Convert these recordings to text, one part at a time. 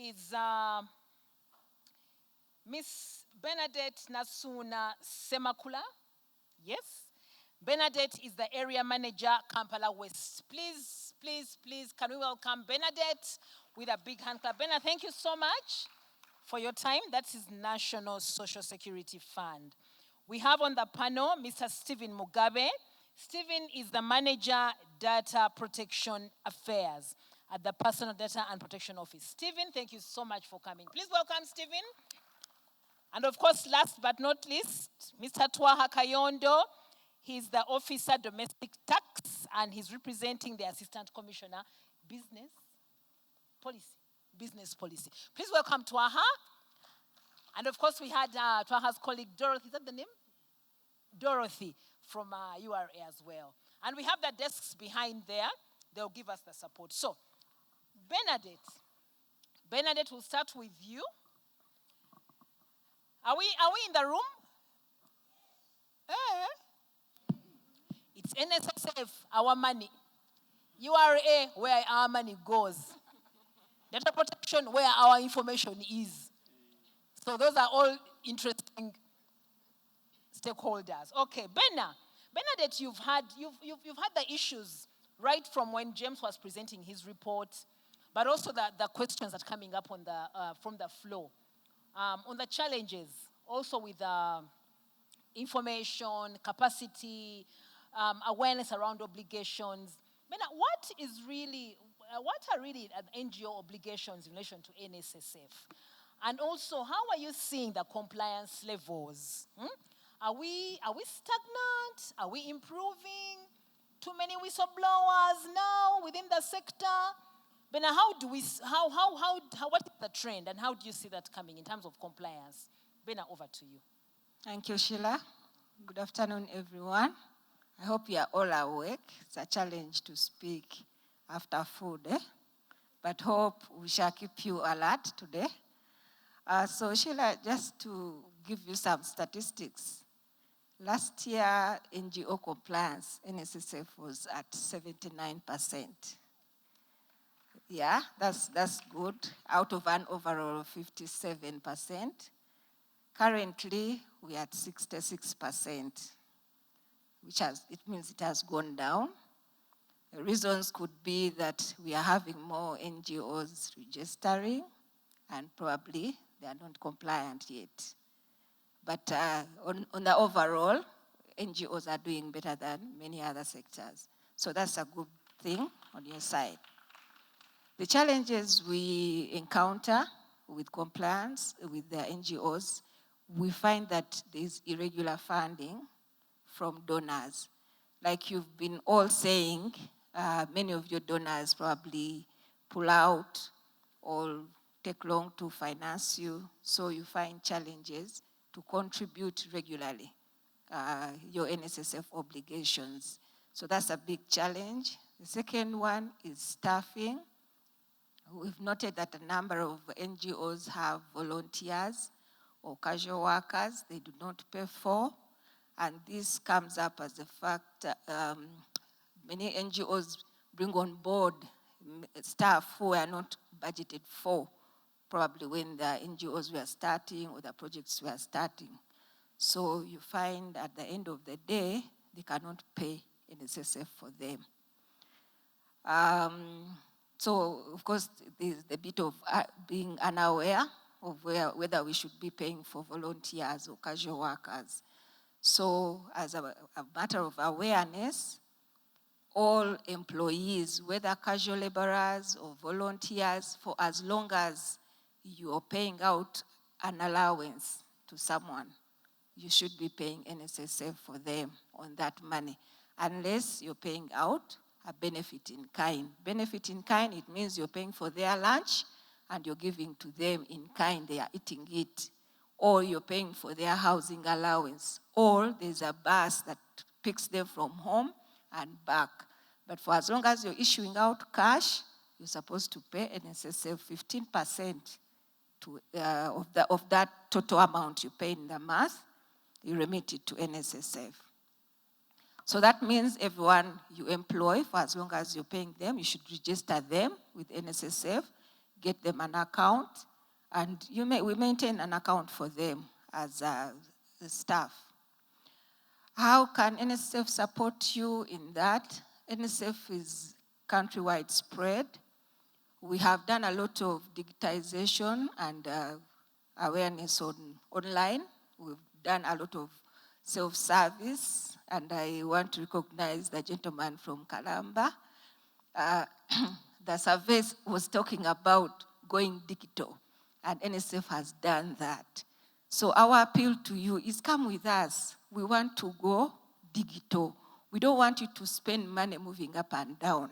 is Miss Bernadette Nasuna Semakula. Yes. Bernadette is the area manager, Kampala West. Please, please, please, can we welcome Bernadette with a big hand clap. Bernadette, thank you so much for your time. That is National Social Security Fund. We have on the panel Mr. Stephen Mugabe. Stephen is the Manager, Data Protection Affairs at the Personal Data and Protection Office. Stephen, thank you so much for coming. Please welcome Stephen. And of course, last but not least, Mr. Twaha Kayondo. He's the Officer, Domestic Tax, and he's representing the Assistant Commissioner, Business Policy. Please welcome Twaha. And of course, we had Twaha's colleague, Dorothy. Is that the name? Dorothy from URA as well. And we have the desks behind there. They'll give us the support. So, Bernadette, we'll start with you. Are we in the room? It's NSSF, our money. URA, where our money goes. Data protection, where our information is. So those are all interesting stakeholders. Okay, Bernadette, you've had the issues right from when James was presenting his report, but also the questions that are coming up on from the floor. On the challenges, also with information, capacity, awareness around obligations. What are really NGO obligations in relation to NSSF? And also, how are you seeing the compliance levels? Are we stagnant? Are we improving? Too many whistleblowers now within the sector? But now what is the trend and how do you see that coming in terms of compliance? Bena, over to you. Thank you, Sheila. Good afternoon, everyone. I hope you are all awake. It's a challenge to speak after food, but hope we shall keep you alert today. So Sheila, just to give you some statistics, last year NGO compliance, NSSF was at 79%. Yeah, that's good, out of an overall 57%. Currently, we are at 66%, it means it has gone down. The reasons could be that we are having more NGOs registering, and probably they are not compliant yet. But on the overall, NGOs are doing better than many other sectors. So that's a good thing on your side. The challenges we encounter with compliance with the NGOs, we find that there's irregular funding from donors. Like you've been all saying, many of your donors probably pull out or take long to finance you, so you find challenges to contribute regularly your NSSF obligations. So that's a big challenge. The second one is staffing. We've noted that a number of NGOs have volunteers or casual workers they do not pay for. And this comes up as the fact many NGOs bring on board staff who are not budgeted for, probably when the NGOs were starting or the projects were starting. So you find at the end of the day, they cannot pay NSSF for them. So, of course, there's the bit of being unaware of whether we should be paying for volunteers or casual workers. So, as a matter of awareness, all employees, whether casual laborers or volunteers, for as long as you are paying out an allowance to someone, you should be paying NSSF for them on that money, unless you're paying out a benefit in kind. Benefit in kind, it means you're paying for their lunch and you're giving to them in kind, they are eating it. Or you're paying for their housing allowance. Or there's a bus that picks them from home and back. But for as long as you're issuing out cash, you're supposed to pay NSSF 15% of that total amount you pay in the month, you remit it to NSSF. So that means everyone you employ, for as long as you're paying them, you should register them with NSSF. get them an account, and we maintain an account for them as the staff. How can NSSF support you in that? NSSF is countrywide spread. We have done a lot of digitization and awareness online. We've done a lot of self-service, and I want to recognize the gentleman from Kalamba. The survey was talking about going digital, and NSSF has done that. So our appeal to you is come with us. We want to go digital. We don't want you to spend money moving up and down,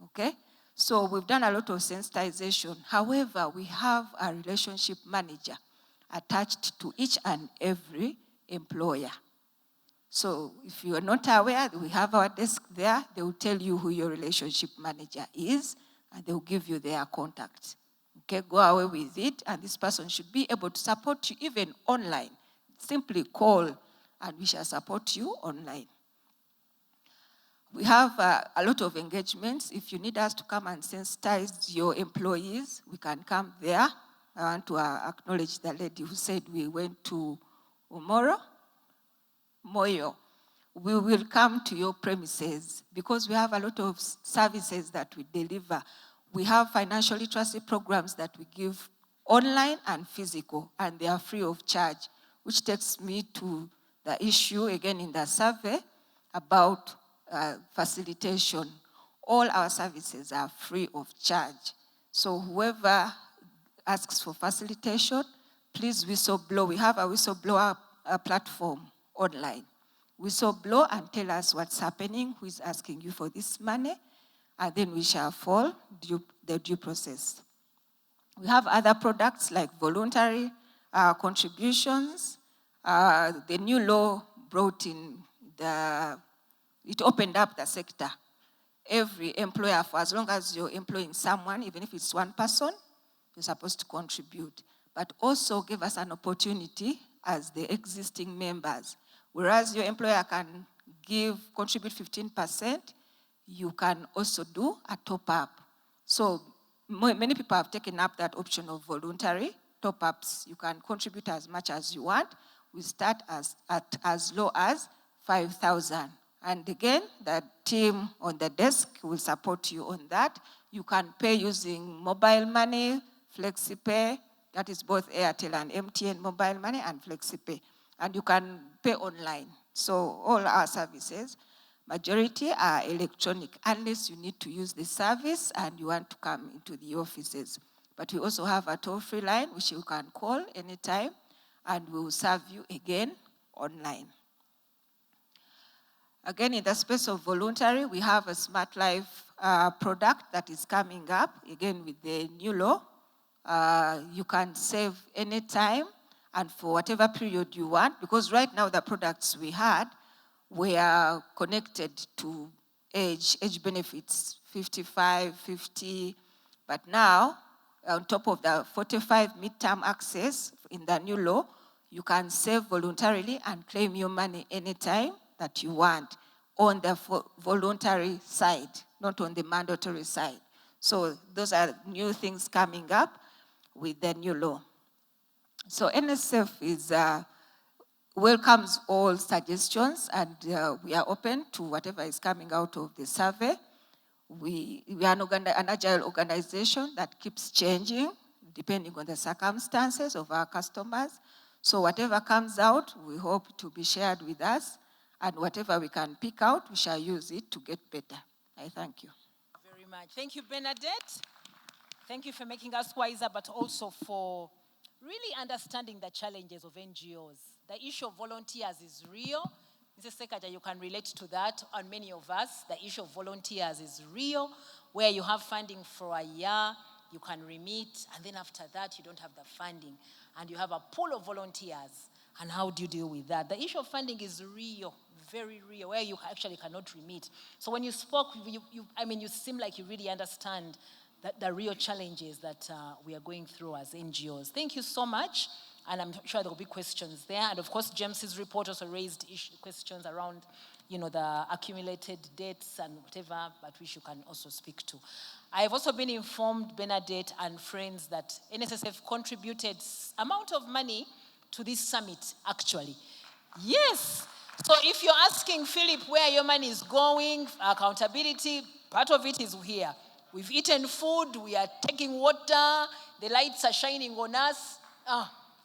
okay? So we've done a lot of sensitization. However, we have a relationship manager attached to each and every employer. So if you are not aware, we have our desk there. They will tell you who your relationship manager is, and they will give you their contact. Okay, go away with it, and this person should be able to support you even online. Simply call, and we shall support you online. We have a lot of engagements. If you need us to come and sensitize your employees, we can come there. I want to acknowledge the lady who said we went to Moyo. We will come to your premises because we have a lot of services that we deliver. We have financially trusted programs that we give online and physical, and they are free of charge, which takes me to the issue again in the survey about facilitation. All our services are free of charge. So whoever asks for facilitation, please whistleblow. We have a whistleblower platform online. Whistleblow and tell us what's happening, who is asking you for this money, and then we shall follow the due process. We have other products like voluntary contributions. The new law brought in it opened up the sector. Every employer, for as long as you're employing someone, even if it's one person, you're supposed to contribute. But also give us an opportunity as the existing members. Whereas your employer can contribute 15%, you can also do a top-up. So many people have taken up that option of voluntary top-ups. You can contribute as much as you want. We start at as low as 5,000. And again, the team on the desk will support you on that. You can pay using mobile money, FlexiPay, that is both Airtel and MTN mobile money and FlexiPay. And you can pay online. So all our services, majority are electronic, unless you need to use the service and you want to come into the offices. But we also have a toll-free line, which you can call anytime, and we will serve you again online. Again, in the space of voluntary, we have a Smart Life product that is coming up, again with the new law. You can save anytime and for whatever period you want, because right now the products we had were connected to age benefits, 55, 50, but now, on top of the 45 midterm access in the new law, you can save voluntarily and claim your money anytime that you want on the voluntary side, not on the mandatory side. So those are new things coming up with the new law. So NSSF welcomes all suggestions, and we are open to whatever is coming out of the survey. We are an agile organization that keeps changing depending on the circumstances of our customers. So whatever comes out, we hope to be shared with us, and whatever we can pick out, we shall use it to get better. I thank you. Very much. Thank you, Bernadette. Thank you for making us wiser, but also for really understanding the challenges of NGOs. The issue of volunteers is real. Mrs. Sekaja, you can relate to that, and many of us. The issue of volunteers is real, where you have funding for a year, you can remit, and then after that, you don't have the funding, and you have a pool of volunteers. And how do you deal with that? The issue of funding is real, very real, where you actually cannot remit. So when you spoke, you seem like you really understand the real challenges that we are going through as NGOs. Thank you so much, and I'm sure there will be questions there. And of course, James's report also raised questions around the accumulated debts and whatever, but which you can also speak to. I have also been informed, Bernadette and friends, that NSSF contributed amount of money to this summit, actually. Yes. So if you're asking, Philip, where your money is going, accountability, part of it is here. We've eaten food, we are taking water, the lights are shining on us.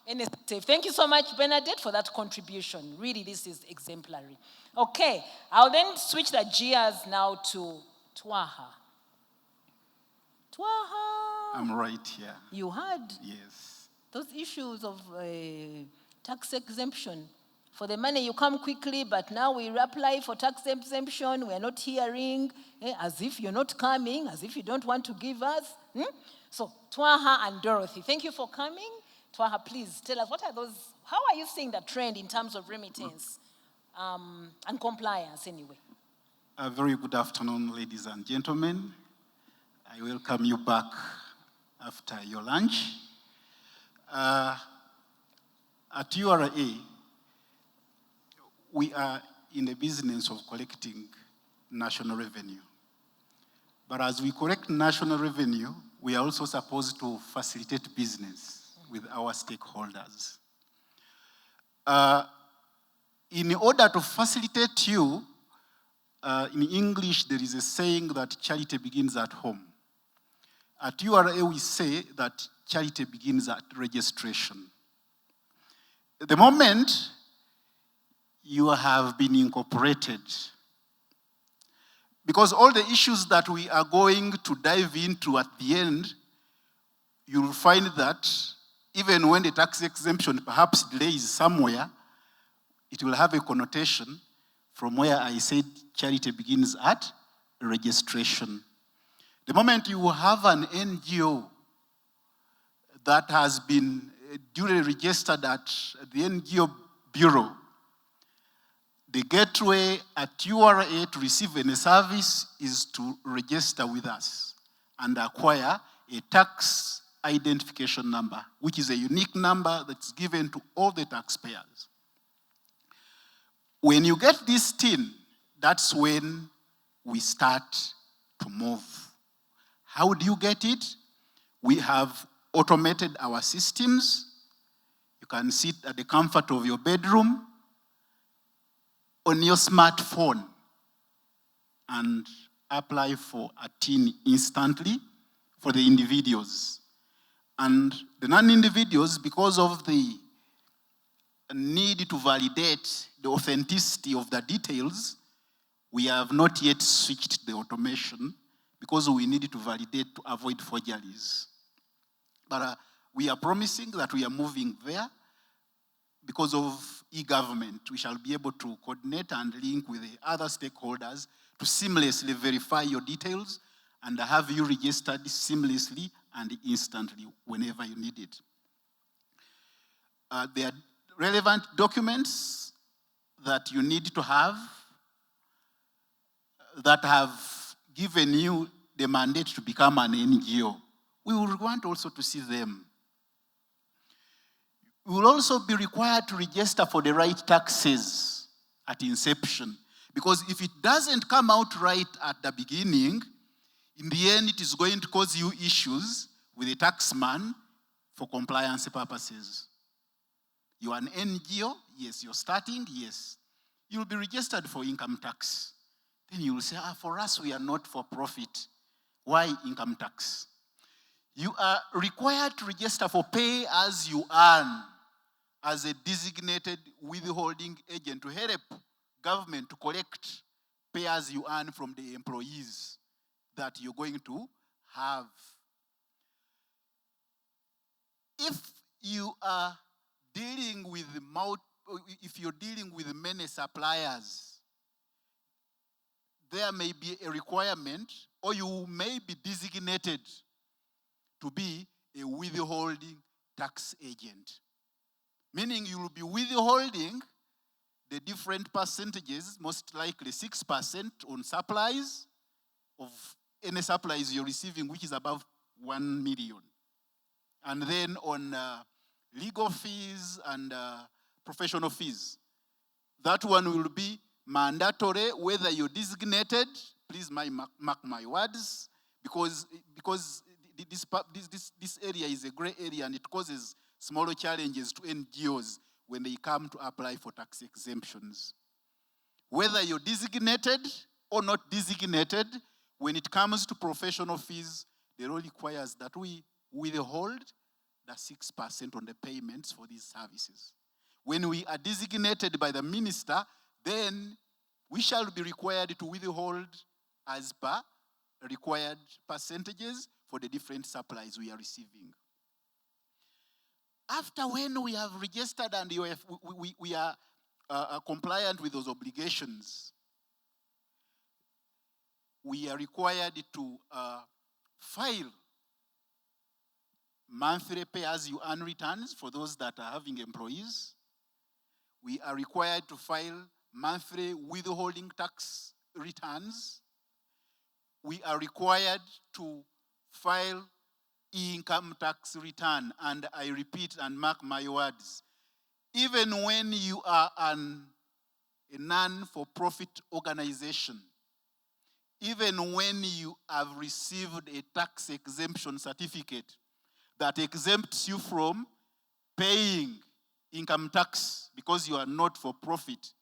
NSSF. Thank you so much, Bernadette, for that contribution. Really, this is exemplary. Okay, I'll then switch the gears now to Twaha. Twaha. I'm right here. You had? Yes. Those issues of tax exemption. For the money, you come quickly, but now we apply for tax exemption. We're not hearing, as if you're not coming, as if you don't want to give us. So, Twaha and Dorothy, thank you for coming. Twaha, please tell us, how are you seeing the trend in terms of remittance and compliance anyway? A very good afternoon, ladies and gentlemen. I welcome you back after your lunch. At URA, we are in the business of collecting national revenue. But as we collect national revenue, we are also supposed to facilitate business with our stakeholders. In order to facilitate you, in English, there is a saying that charity begins at home. At URA, we say that charity begins at registration. The moment you have been incorporated, because all the issues that we are going to dive into at the end, you'll find that even when the tax exemption perhaps delays somewhere, it will have a connotation from where I said charity begins at registration. The moment you have an NGO that has been duly registered at the NGO Bureau, the gateway at URA to receive any service is to register with us and acquire a tax identification number, which is a unique number that's given to all the taxpayers. When you get this tin, that's when we start to move. How do you get it? We have automated our systems. You can sit at the comfort of your bedroom on your smartphone and apply for a tin instantly for the individuals. And the non-individuals, because of the need to validate the authenticity of the details, we have not yet switched the automation because we need to validate to avoid forgeries. But we are promising that we are moving there. Because of e-government, we shall be able to coordinate and link with the other stakeholders to seamlessly verify your details and have you registered seamlessly and instantly whenever you need it. There are relevant documents that you need to have that have given you the mandate to become an NGO. We will want also to see them. We will also be required to register for the right taxes at inception. Because if it doesn't come out right at the beginning, in the end it is going to cause you issues with the taxman for compliance purposes. You are an NGO, yes. You're starting, yes. You'll be registered for income tax. Then you will say, for us we are not for profit. Why income tax? You are required to register for pay as you earn, as a designated withholding agent to help government to collect pay as you earn from the employees that you're going to have. If you are dealing with if you're dealing with many suppliers, there may be a requirement, or you may be designated to be a withholding tax agent. Meaning you will be withholding the different percentages, most likely 6% on supplies of any supplies you're receiving, which is above 1 million. And then on legal fees and professional fees, that one will be mandatory, whether you're designated, please mark my words, because this area is a gray area and it causes smaller challenges to NGOs when they come to apply for tax exemptions. Whether you're designated or not designated, when it comes to professional fees, the law requires that we withhold the 6% on the payments for these services. When we are designated by the minister, then we shall be required to withhold as per required percentages for the different supplies we are receiving. After when we have registered and we are compliant with those obligations, we are required to file monthly pay-as-you-earn returns for those that are having employees. We are required to file monthly withholding tax returns. We are required to file income tax return, and I repeat and mark my words, even when you are a non-for-profit organization, even when you have received a tax exemption certificate that exempts you from paying income tax because you are not for profit,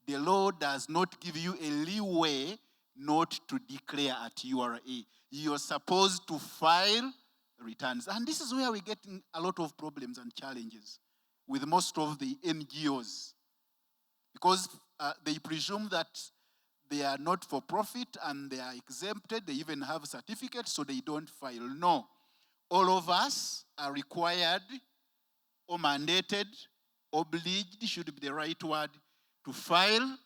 the law does not give you a leeway not to declare at URA. You're supposed to file returns. And this is where we're getting a lot of problems and challenges with most of the NGOs, because they presume that they are not for profit and they are exempted, they even have certificates, so they don't file. No. All of us are required or mandated, obliged, should be the right word, to file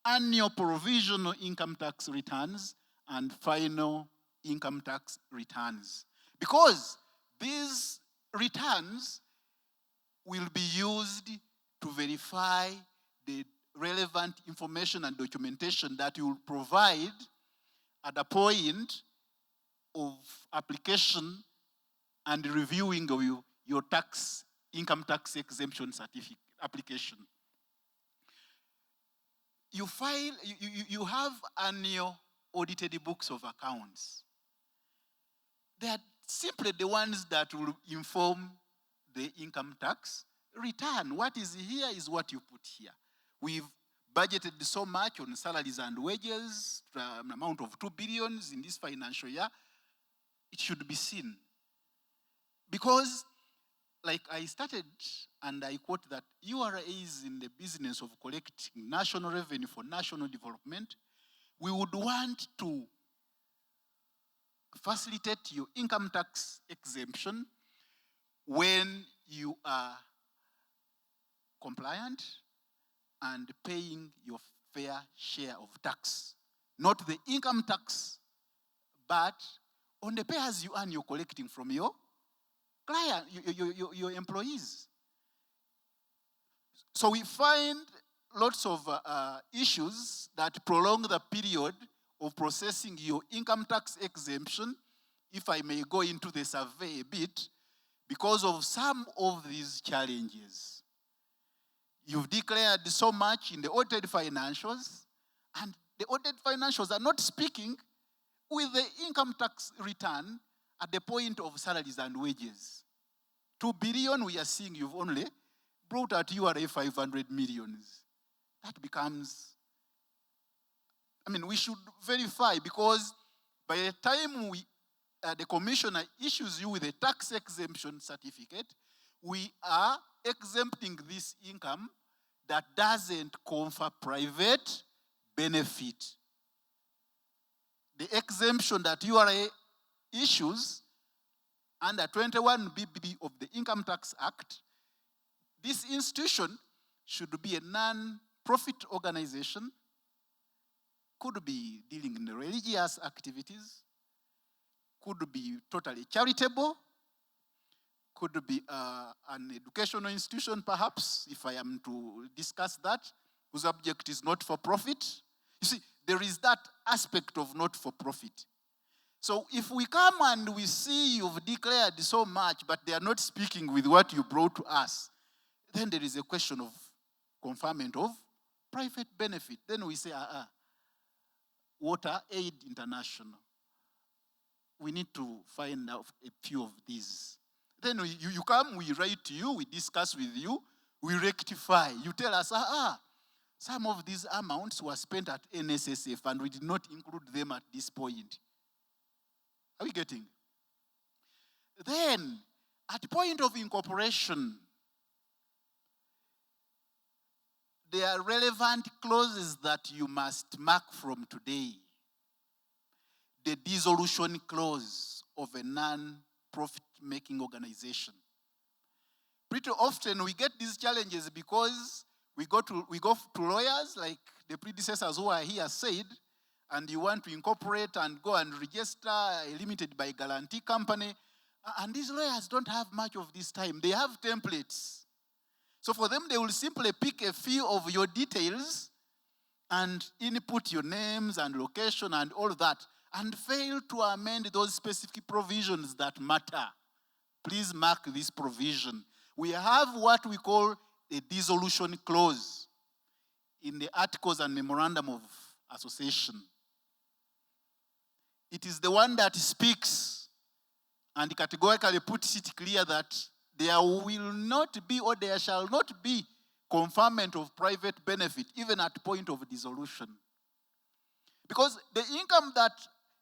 annual provisional income tax returns and final income tax returns. Because these returns will be used to verify the relevant information and documentation that you will provide at the point of application and reviewing of your income tax exemption certificate application. You have annual audited books of accounts. They are simply the ones that will inform the income tax return. What is here is what you put here. We've budgeted so much on salaries and wages, an amount of 2 billion in this financial year. It should be seen. Because, like I started, and I quote that URA is in the business of collecting national revenue for national development. We would want to facilitate your income tax exemption when you are compliant and paying your fair share of tax. Not the income tax, but on the pay-as-you-earn you're collecting from your client, your employees. So we find lots of issues that prolong the period of processing your income tax exemption, if I may go into the survey a bit, because of some of these challenges. You've declared so much in the audited financials, and the audited financials are not speaking with the income tax return at the point of salaries and wages. 2 billion, we are seeing you've only brought at URA 500 million. That becomes, we should verify, because by the time the commissioner issues you with a tax exemption certificate, we are exempting this income that doesn't confer private benefit. The exemption that URA issues under 21BB of the Income Tax Act, this institution should be a non-profit organization, could be dealing in religious activities, could be totally charitable, could be an educational institution perhaps, if I am to discuss that, whose object is not for profit. You see, there is that aspect of not for profit. So if we come and we see you've declared so much, but they are not speaking with what you brought to us, then there is a question of conferment of private benefit. Then we say, Water Aid International. We need to find out a few of these. Then you come, we write to you, we discuss with you, we rectify. You tell us, some of these amounts were spent at NSSF and we did not include them at this point. Are we getting? Then, at the point of incorporation, there are relevant clauses that you must mark from today. The dissolution clause of a non-profit-making organization. Pretty often we get these challenges because we go to lawyers, like the predecessors who are here said, and you want to incorporate and go and register a limited by guarantee company. And these lawyers don't have much of this time. They have templates. So for them, they will simply pick a few of your details and input your names and location and all that, and fail to amend those specific provisions that matter. Please mark this provision. We have what we call a dissolution clause in the Articles and Memorandum of Association. It is the one that speaks and categorically puts it clear that there will not be or there shall not be conferment of private benefit even at point of dissolution. Because the income that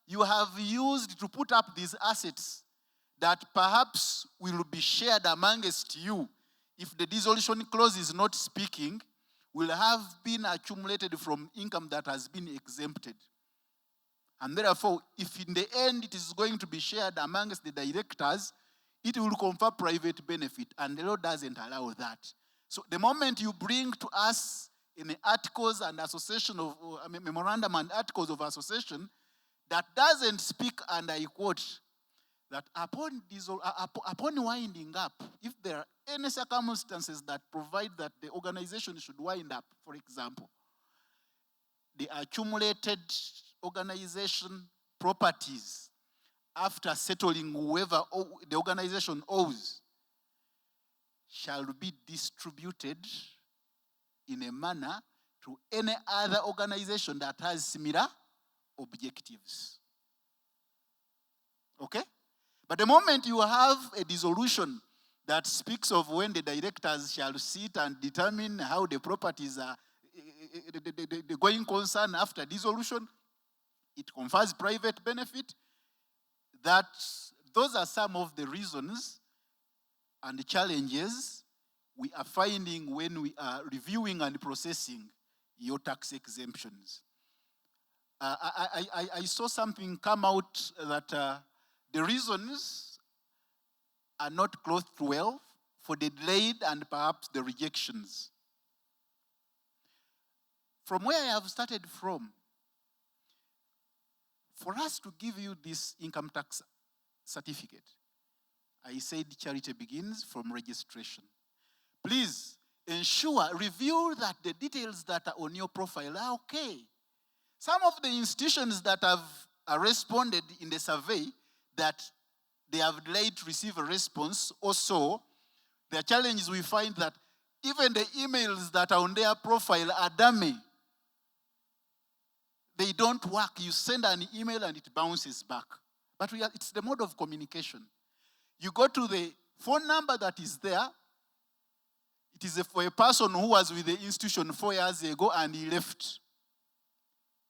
you have used to put up these assets that perhaps will be shared amongst you if the dissolution clause is not speaking, will have been accumulated from income that has been exempted. And therefore, if in the end it is going to be shared amongst the directors, it will confer private benefit, and the law doesn't allow that. So the moment you bring to us in the articles and association of memorandum and articles of association that doesn't speak, and I quote, that upon winding up, if there are any circumstances that provide that the organization should wind up, for example, the accumulated organization properties after settling whoever the organization owes shall be distributed in a manner to any other organization that has similar objectives. Okay? But the moment you have a dissolution that speaks of when the directors shall sit and determine how the properties are, the going concern after dissolution, it confers private benefit. Those are some of the reasons and the challenges we are finding when we are reviewing and processing your tax exemptions. I saw something come out that the reasons are not clothed well for the delayed and perhaps the rejections. From where I have started from, for us to give you this income tax certificate, I said charity begins from registration. Please review that the details that are on your profile are okay. Some of the institutions that have responded in the survey that they have delayed to receive a response, also, their challenges we find that even the emails that are on their profile are dummy. They don't work. You send an email and it bounces back. But it's the mode of communication. You go to the phone number that is there. It is for a person who was with the institution 4 years ago and he left.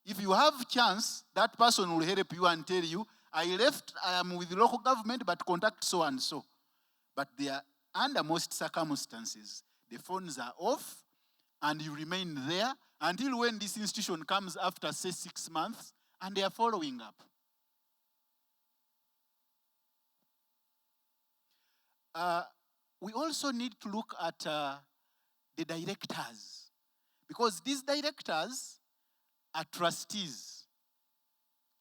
If you have chance, that person will help you and tell you, I left, I am with the local government, but contact so and so. But they are under most circumstances. The phones are off and you remain there until when this institution comes after, say, 6 months, and they are following up. We also need to look at the directors, because these directors are trustees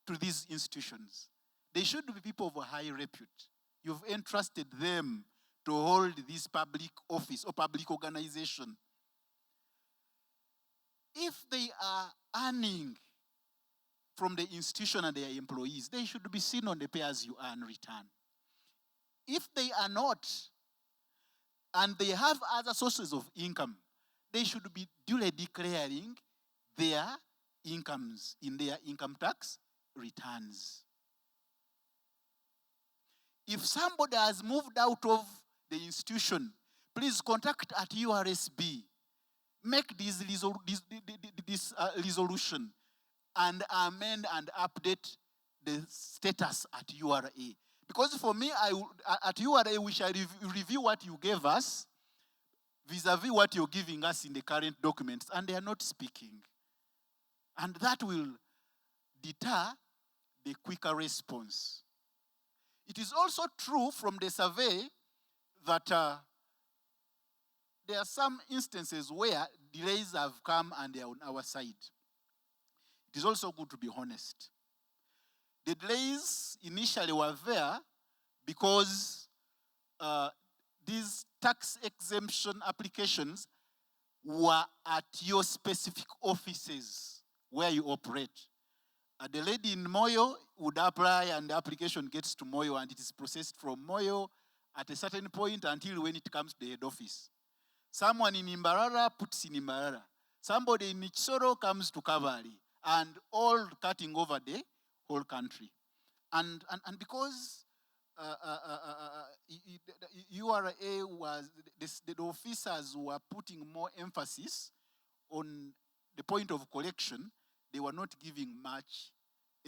to these institutions. They should be people of a high repute. You've entrusted them to hold this public office or public organization. If they are earning from the institution and their employees, they should be seen on the pay-as-you-earn return. If they are not, and they have other sources of income, they should be duly declaring their incomes in their income tax returns. If somebody has moved out of the institution, please contact at URSB. Make this resolution and amend and update the status at URA. Because for me, at URA, we shall review what you gave us vis-a-vis what you're giving us in the current documents, and they are not speaking. And that will deter the quicker response. It is also true from the survey that there are some instances where delays have come and they are on our side. It is also good to be honest. The delays initially were there because these tax exemption applications were at your specific offices where you operate. The lady in Moyo would apply and the application gets to Moyo and it is processed from Moyo at a certain point until when it comes to the head office. Someone in Imbarara puts in Imbarara. Somebody in Chisoro comes to Cavalry, and all cutting over the whole country. And because URA was, the officers were putting more emphasis on the point of collection, they were not giving much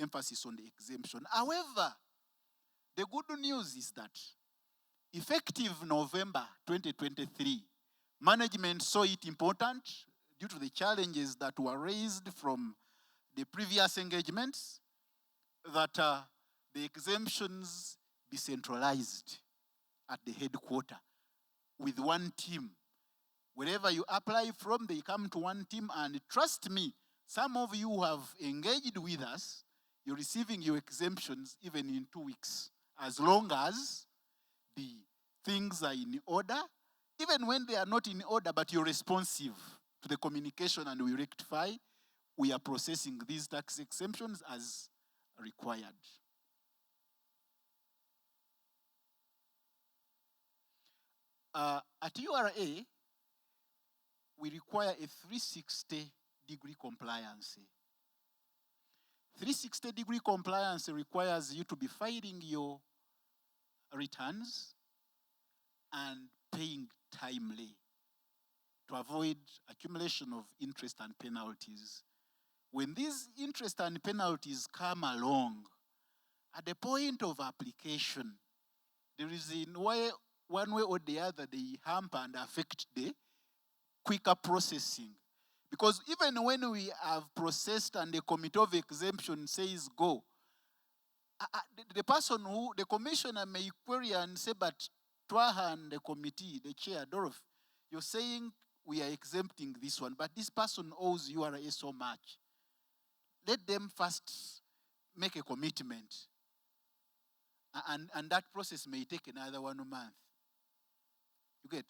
emphasis on the exemption. However, the good news is that effective November 2023, management saw it important due to the challenges that were raised from the previous engagements that the exemptions be centralized at the headquarters with one team. Wherever you apply from, they come to one team, and trust me, some of you who have engaged with us, you're receiving your exemptions even in 2 weeks, as long as the things are in order. Even when they are not in order, but you're responsive to the communication and we rectify, we are processing these tax exemptions as required. At URA, we require a 360-degree compliance. 360-degree compliance requires you to be filing your returns and paying timely to avoid accumulation of interest and penalties. When these interest and penalties come along, at the point of application, there is one way or the other, they hamper and affect the quicker processing. Because even when we have processed and the committee of exemption says go, the person who, the commissioner may query and say, but Twaha and the committee, the chair, Dorothy, you're saying we are exempting this one, but this person owes URA so much. Let them first make a commitment. And that process may take another 1 month. You get?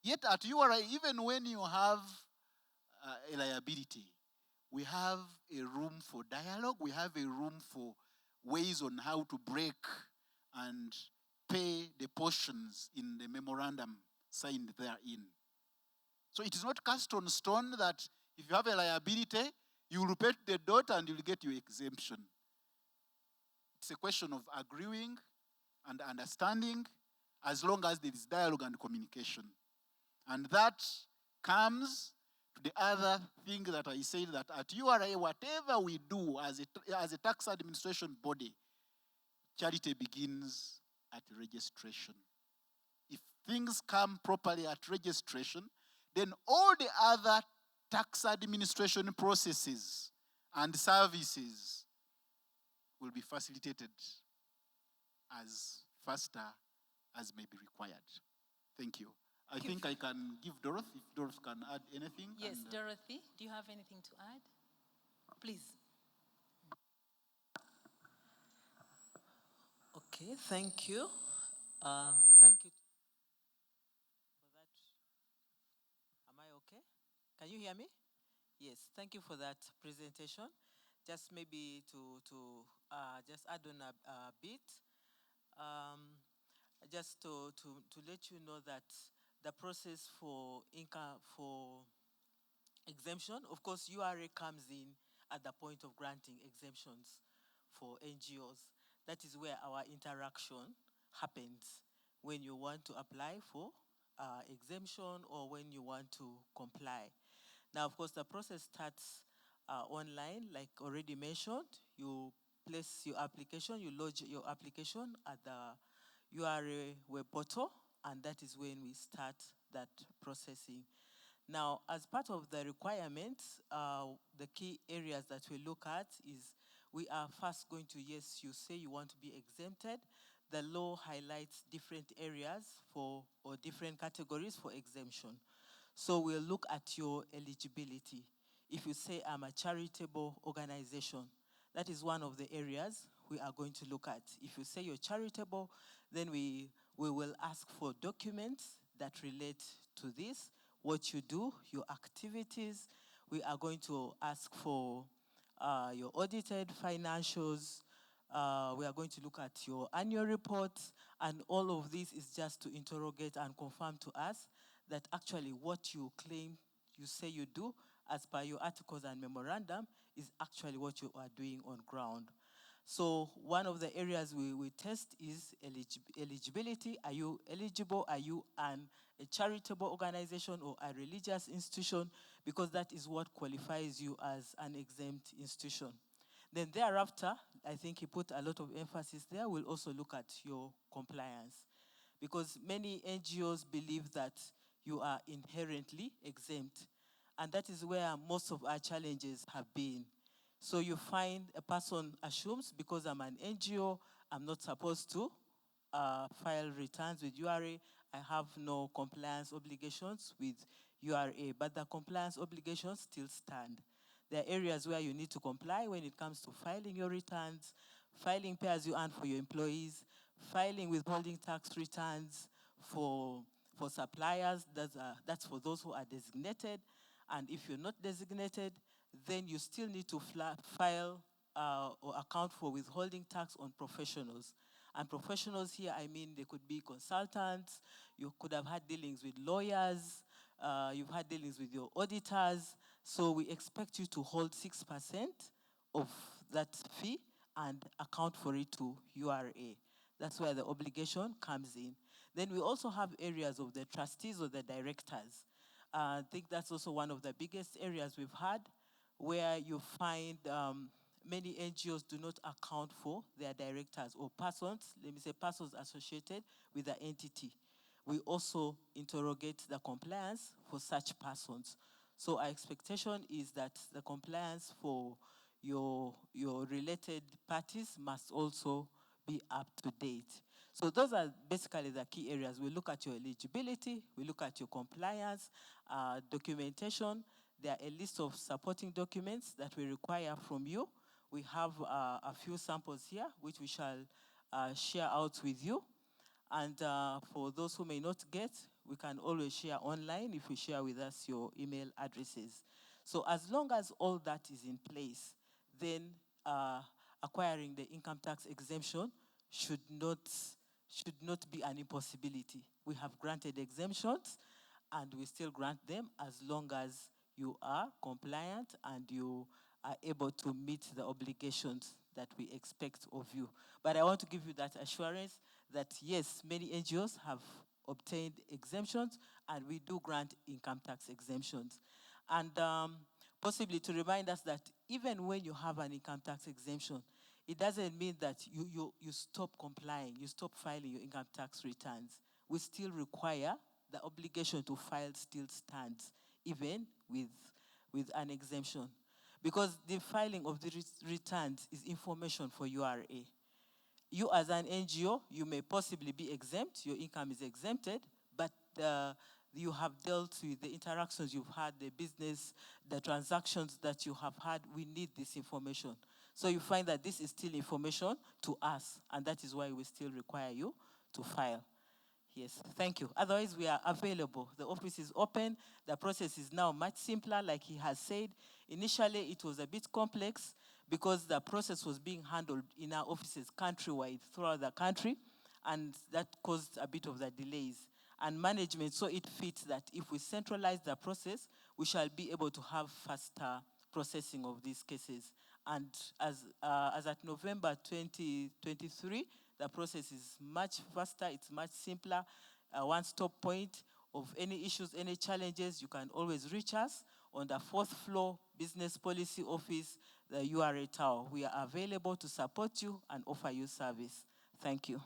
Yet at URA, even when you have a liability, we have a room for dialogue, we have a room for ways on how to break and pay the portions in the memorandum signed therein. So it is not cast on stone that if you have a liability, you will pay the dot and you will get your exemption. It's a question of agreeing and understanding as long as there is dialogue and communication. And that comes to the other thing that I said, that at URA, whatever we do as a tax administration body, charity begins at registration. If things come properly at registration, then all the other tax administration processes and services will be facilitated as faster as may be required. Thank you. I think I can give Dorothy, if Dorothy can add anything. Yes, Dorothy, do you have anything to add? Please. Okay, thank you. Thank you for that. Am I okay? Can you hear me? Yes, thank you for that presentation. Just maybe to just add on a bit, just to let you know that the process for income for exemption. Of course, URA comes in at the point of granting exemptions for NGOs. That is where our interaction happens when you want to apply for exemption or when you want to comply. Now, of course, the process starts online, like already mentioned. You place your application, you lodge your application at the URA web portal, and that is when we start that processing. Now, as part of the requirements, the key areas that we look at is we are first going to, yes, you say you want to be exempted. The law highlights different areas or different categories for exemption. So we'll look at your eligibility. If you say I'm a charitable organization, that is one of the areas we are going to look at. If you say you're charitable, then we will ask for documents that relate to this, what you do, your activities. We are going to ask for your audited financials. We are going to look at your annual reports, and all of this is just to interrogate and confirm to us that actually what you claim you say you do as per your articles and memorandum is actually what you are doing on ground. So one of the areas we test is eligibility. Are you eligible? Are you a charitable organization or a religious institution? Because that is what qualifies you as an exempt institution. Then thereafter, I think he put a lot of emphasis there. We'll also look at your compliance. Because many NGOs believe that you are inherently exempt. And that is where most of our challenges have been. So you find a person assumes because I'm an NGO, I'm not supposed to file returns with URA. I have no compliance obligations with URA, but the compliance obligations still stand. There are areas where you need to comply when it comes to filing your returns, filing pay as you earn for your employees, filing withholding tax returns for suppliers. That's for those who are designated. And if you're not designated, then you still need to file or account for withholding tax on professionals. And professionals here, I mean, they could be consultants, you could have had dealings with lawyers, you've had dealings with your auditors. So we expect you to hold 6% of that fee and account for it to URA. That's where the obligation comes in. Then we also have areas of the trustees or the directors. I think that's also one of the biggest areas we've had, where you find many NGOs do not account for their directors or persons, let me say persons associated with the entity. We also interrogate the compliance for such persons. So our expectation is that the compliance for your related parties must also be up to date. So those are basically the key areas. We look at your eligibility, we look at your compliance, documentation. There are a list of supporting documents that we require from you. We have a few samples here, which we shall share out with you. And for those who may not get, we can always share online if you share with us your email addresses. So as long as all that is in place, then acquiring the income tax exemption should not be an impossibility. We have granted exemptions, and we still grant them as long as you are compliant and you are able to meet the obligations that we expect of you. But I want to give you that assurance that yes, many NGOs have obtained exemptions, and we do grant income tax exemptions. And possibly to remind us that even when you have an income tax exemption, it doesn't mean that you stop complying, you stop filing your income tax returns. We still require the obligation to file still stands, even with an exemption. Because the filing of the returns is information for URA. You as an NGO, you may possibly be exempt, your income is exempted, but you have dealt with the interactions you've had, the business, the transactions that you have had. We need this information. So you find that this is still information to us, and that is why we still require you to file. Yes, thank you. Otherwise, we are available. The office is open. The process is now much simpler, like he has said. Initially, it was a bit complex because the process was being handled in our offices countrywide throughout the country, and that caused a bit of the delays. and management, so it fits that if we centralize the process, we shall be able to have faster processing of these cases. And as at November 2023, the process is much faster, it's much simpler, a one-stop point of any issues, any challenges, you can always reach us on the 4th floor Business Policy Office, the URA Tower. We are available to support you and offer you service. Thank you.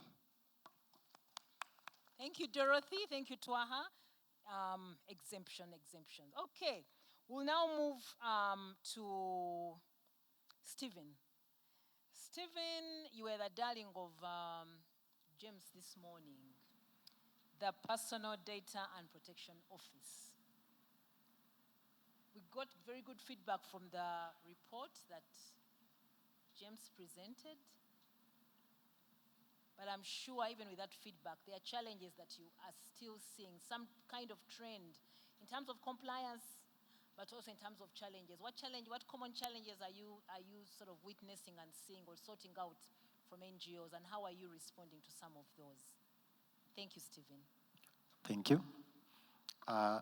Thank you, Dorothy. Thank you, Twaha. Exemptions. Okay, we'll now move to Stephen. Stephen, you were the darling of James this morning, the Personal Data and Protection Office. We got very good feedback from the report that James presented. But I'm sure even with that feedback, there are challenges that you are still seeing, some kind of trend in terms of compliance, but also in terms of challenges. What common challenges are you sort of witnessing and seeing or sorting out from NGOs, and how are you responding to some of those? Thank you, Stephen. Thank you. I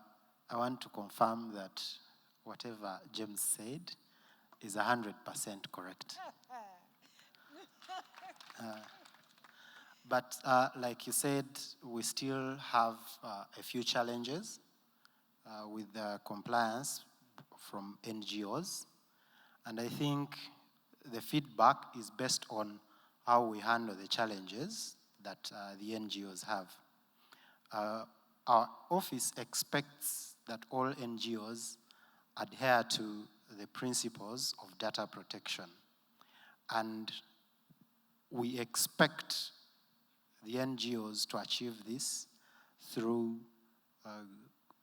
want to confirm that whatever James said is 100% correct. But like you said, we still have a few challenges with the compliance from NGOs. And I think the feedback is based on how we handle the challenges that the NGOs have. Our office expects that all NGOs adhere to the principles of data protection. And we expect the NGOs to achieve this through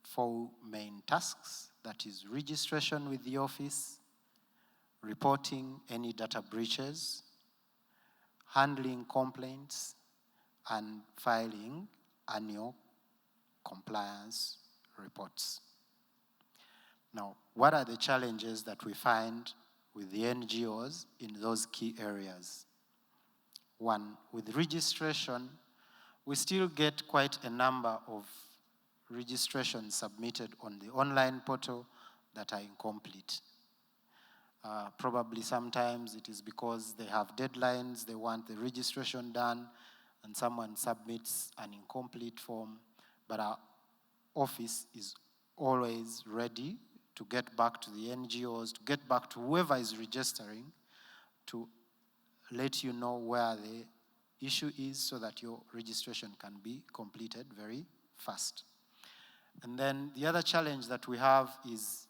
4 main tasks. That is registration with the office, reporting any data breaches, handling complaints, and filing annual compliance reports. Now, what are the challenges that we find with the NGOs in those key areas? 1, with registration, we still get quite a number of registrations submitted on the online portal that are incomplete. Probably sometimes it is because they have deadlines, they want the registration done, and someone submits an incomplete form, but our office is always ready to get back to the NGOs, to get back to whoever is registering, to let you know where the issue is so that your registration can be completed very fast. And then the other challenge that we have is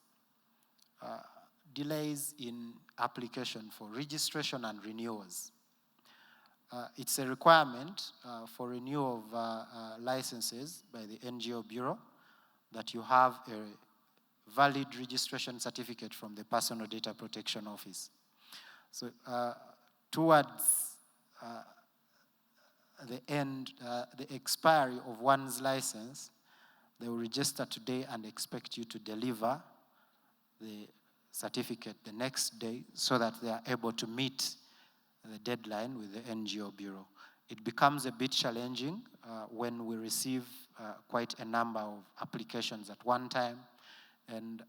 delays in application for registration and renewals. It's a requirement for renewal of licenses by the NGO Bureau that you have a valid registration certificate from the Personal Data Protection Office. So towards the end, the expiry of one's license, they will register today and expect you to deliver the certificate the next day so that they are able to meet the deadline with the NGO Bureau. It becomes a bit challenging when we receive quite a number of applications at one time, and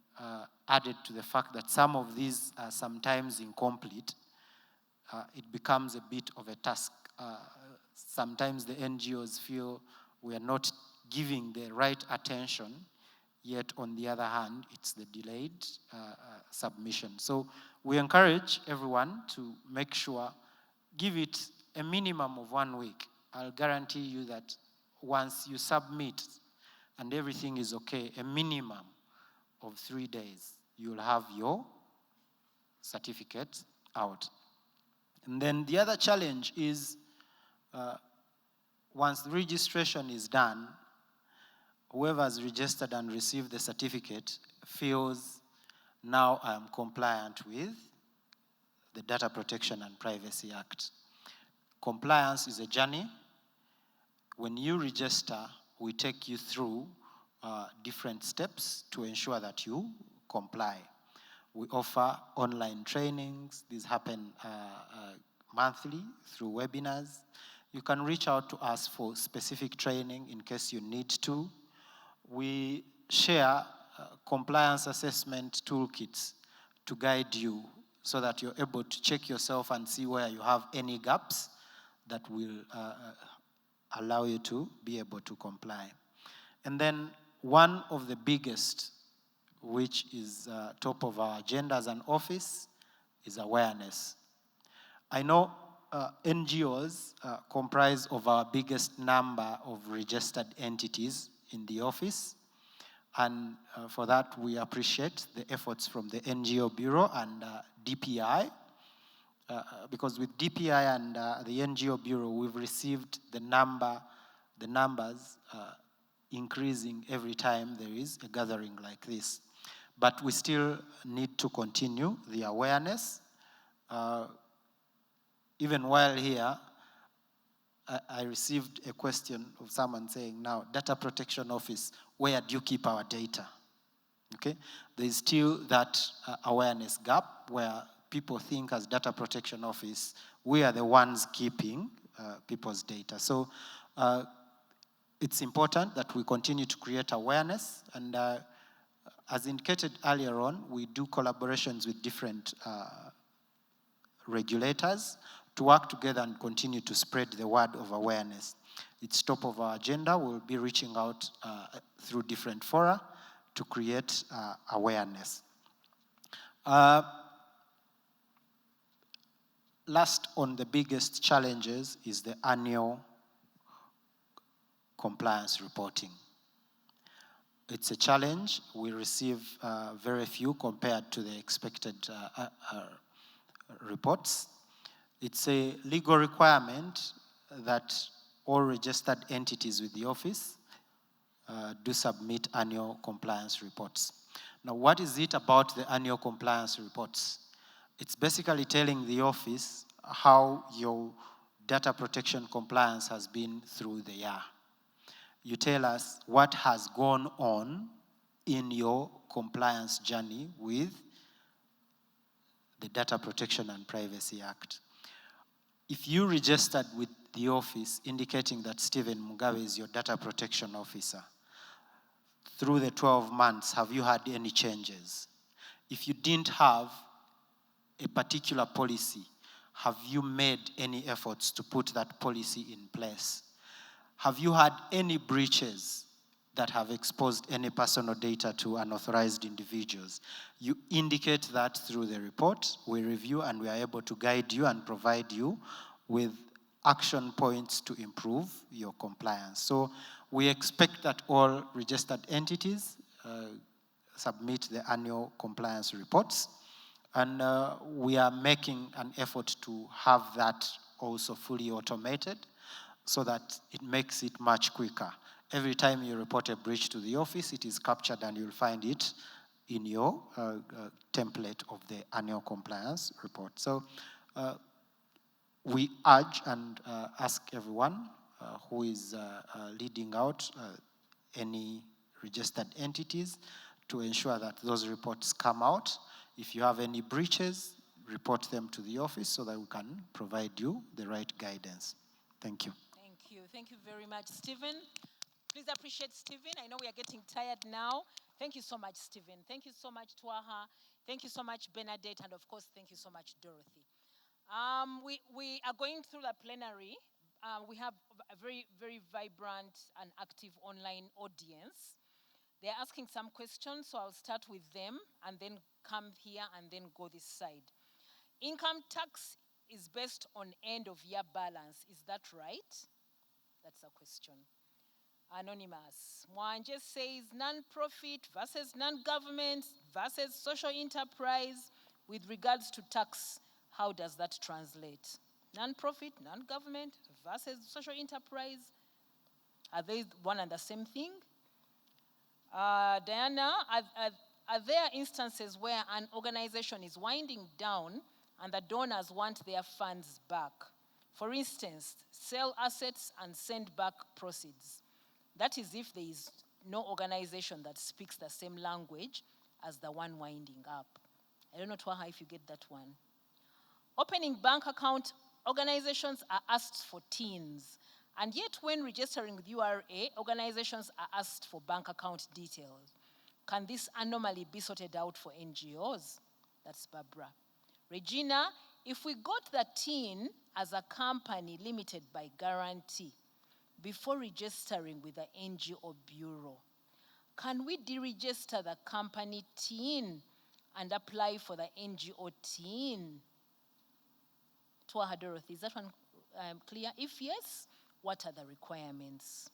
added to the fact that some of these are sometimes incomplete, it becomes a bit of a task. Sometimes the NGOs feel we are not giving the right attention, yet on the other hand, it's the delayed submission. So we encourage everyone to make sure, give it a minimum of 1 week. I'll guarantee you that once you submit and everything is okay, a minimum of 3 days, you'll have your certificate out. And then the other challenge is once the registration is done, whoever has registered and received the certificate feels, now I am compliant with the Data Protection and Privacy Act. Compliance is a journey. When you register, we take you through different steps to ensure that you comply. We offer online trainings. These happen monthly through webinars. You can reach out to us for specific training in case you need to. We share compliance assessment toolkits to guide you so that you're able to check yourself and see where you have any gaps that will allow you to be able to comply. And then one of the biggest, which is top of our agenda as an office, is awareness. I know NGOs comprise of our biggest number of registered entities in the office, and for that we appreciate the efforts from the NGO Bureau and DPI, because with DPI and the NGO Bureau, we've received the numbers increasing every time there is a gathering like this. But we still need to continue the awareness. Even while here, I received a question of someone saying, now, Data Protection Office, where do you keep our data? Okay, there is still that awareness gap where people think as Data Protection Office, we are the ones keeping people's data. So it's important that we continue to create awareness, and as indicated earlier on, we do collaborations with different regulators to work together and continue to spread the word of awareness. It's top of our agenda. We'll be reaching out through different fora to create awareness. Last on the biggest challenges is the annual compliance reporting. It's a challenge. We receive very few compared to the expected reports. It's a legal requirement that all registered entities with the office do submit annual compliance reports. Now, what is it about the annual compliance reports? It's basically telling the office how your data protection compliance has been through the year. You tell us what has gone on in your compliance journey with the Data Protection and Privacy Act. If you registered with the office indicating that Stephen Mugabe is your data protection officer, through the 12 months, have you had any changes? If you didn't have a particular policy, have you made any efforts to put that policy in place? Have you had any breaches that have exposed any personal data to unauthorized individuals? You indicate that through the report. We review and we are able to guide you and provide you with action points to improve your compliance. So we expect that all registered entities submit the annual compliance reports, and we are making an effort to have that also fully automated so that it makes it much quicker. Every time you report a breach to the office, it is captured and you'll find it in your template of the annual compliance report. So we urge and ask everyone who is leading out any registered entities to ensure that those reports come out. If you have any breaches, report them to the office so that we can provide you the right guidance. Thank you. Thank you. Thank you very much, Stephen. Please appreciate Stephen. I know we are getting tired now. Thank you so much, Stephen. Thank you so much, Twaha. Thank you so much, Bernadette. And of course, thank you so much, Dorothy. We are going through the plenary. We have a very, very vibrant and active online audience. They're asking some questions, so I'll start with them and then come here and then go this side. Income tax is based on end of year balance. Is that right? That's a question. Anonymous. Mwanje says non-profit versus non-government versus social enterprise with regards to tax. How does that translate? Non-profit, non-government versus social enterprise. Are they one and the same thing? Diana, are there instances where an organization is winding down and the donors want their funds back? For instance, sell assets and send back proceeds. That is if there is no organization that speaks the same language as the one winding up. I don't know, Twaha, if you get that one. Opening bank account organizations are asked for TINs. And yet when registering with URA, organizations are asked for bank account details. Can this anomaly be sorted out for NGOs? That's Barbara. Regina, if we got the TIN as a company limited by guarantee before registering with the NGO Bureau, can we deregister the company TIN and apply for the NGO TIN? Twaha Dorothy, is that one clear? If yes, what are the requirements?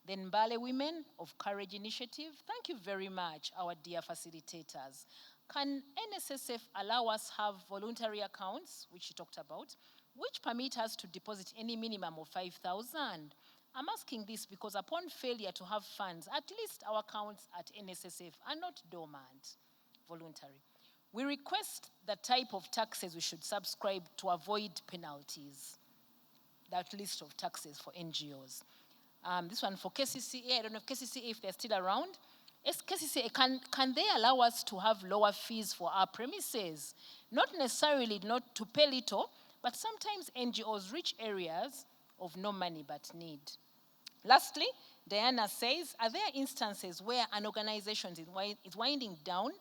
Then Mbale Women of Courage Initiative, thank you very much, our dear facilitators. Can NSSF allow us have voluntary accounts, which you talked about, which permit us to deposit any minimum of 5,000? I'm asking this because upon failure to have funds, at least our accounts at NSSF are not dormant, voluntary. We request the type of taxes we should subscribe to avoid penalties. That list of taxes for NGOs. This one for KCCA, I don't know if KCCA, if they're still around. KCCA, can they allow us to have lower fees for our premises? Not necessarily not to pay little, but sometimes NGOs reach areas of no money but need. Lastly, Diana says, are there instances where an organization is winding down?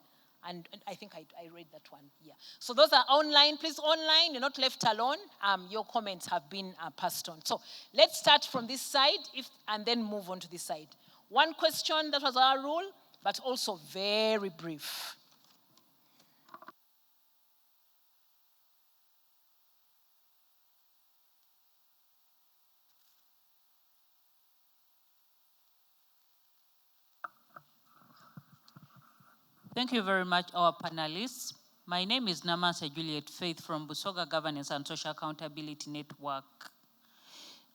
And I think I read that one, yeah. So those are online. Please, online, you're not left alone. Your comments have been passed on. So let's start from this side and then move on to this side. One question, that was our rule, but also very brief. Thank you very much, our panelists. My name is Namasa Juliet Faith from Busoga Governance and Social Accountability Network.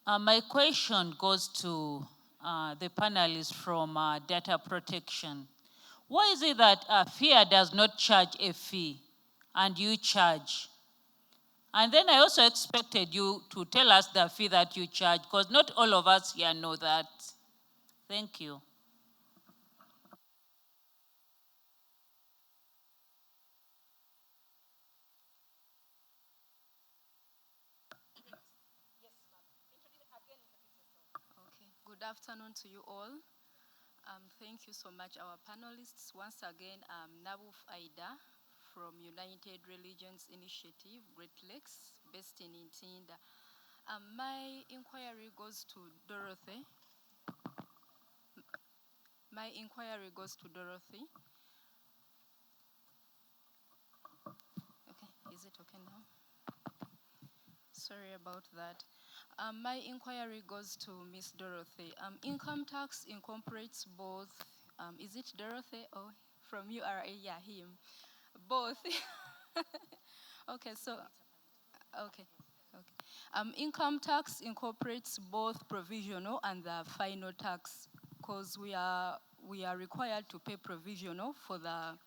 My question goes to the panelists from data protection. Why is it that FIA does not charge a fee and you charge? And then I also expected you to tell us the fee that you charge, because not all of us here know that. Thank you. Good afternoon to you all. Thank you so much, our panelists. Once again, I'm Nabuf Aida from United Religions Initiative, Great Lakes, based in Intinda. My inquiry goes to Dorothy. Okay, is it okay now? Sorry about that. My inquiry goes to Ms. Dorothy. Income tax incorporates both, is it Dorothy or from URA? Yeah, him. Both. Okay, so, okay. Income tax incorporates both provisional and the final tax, because we are required to pay provisional for the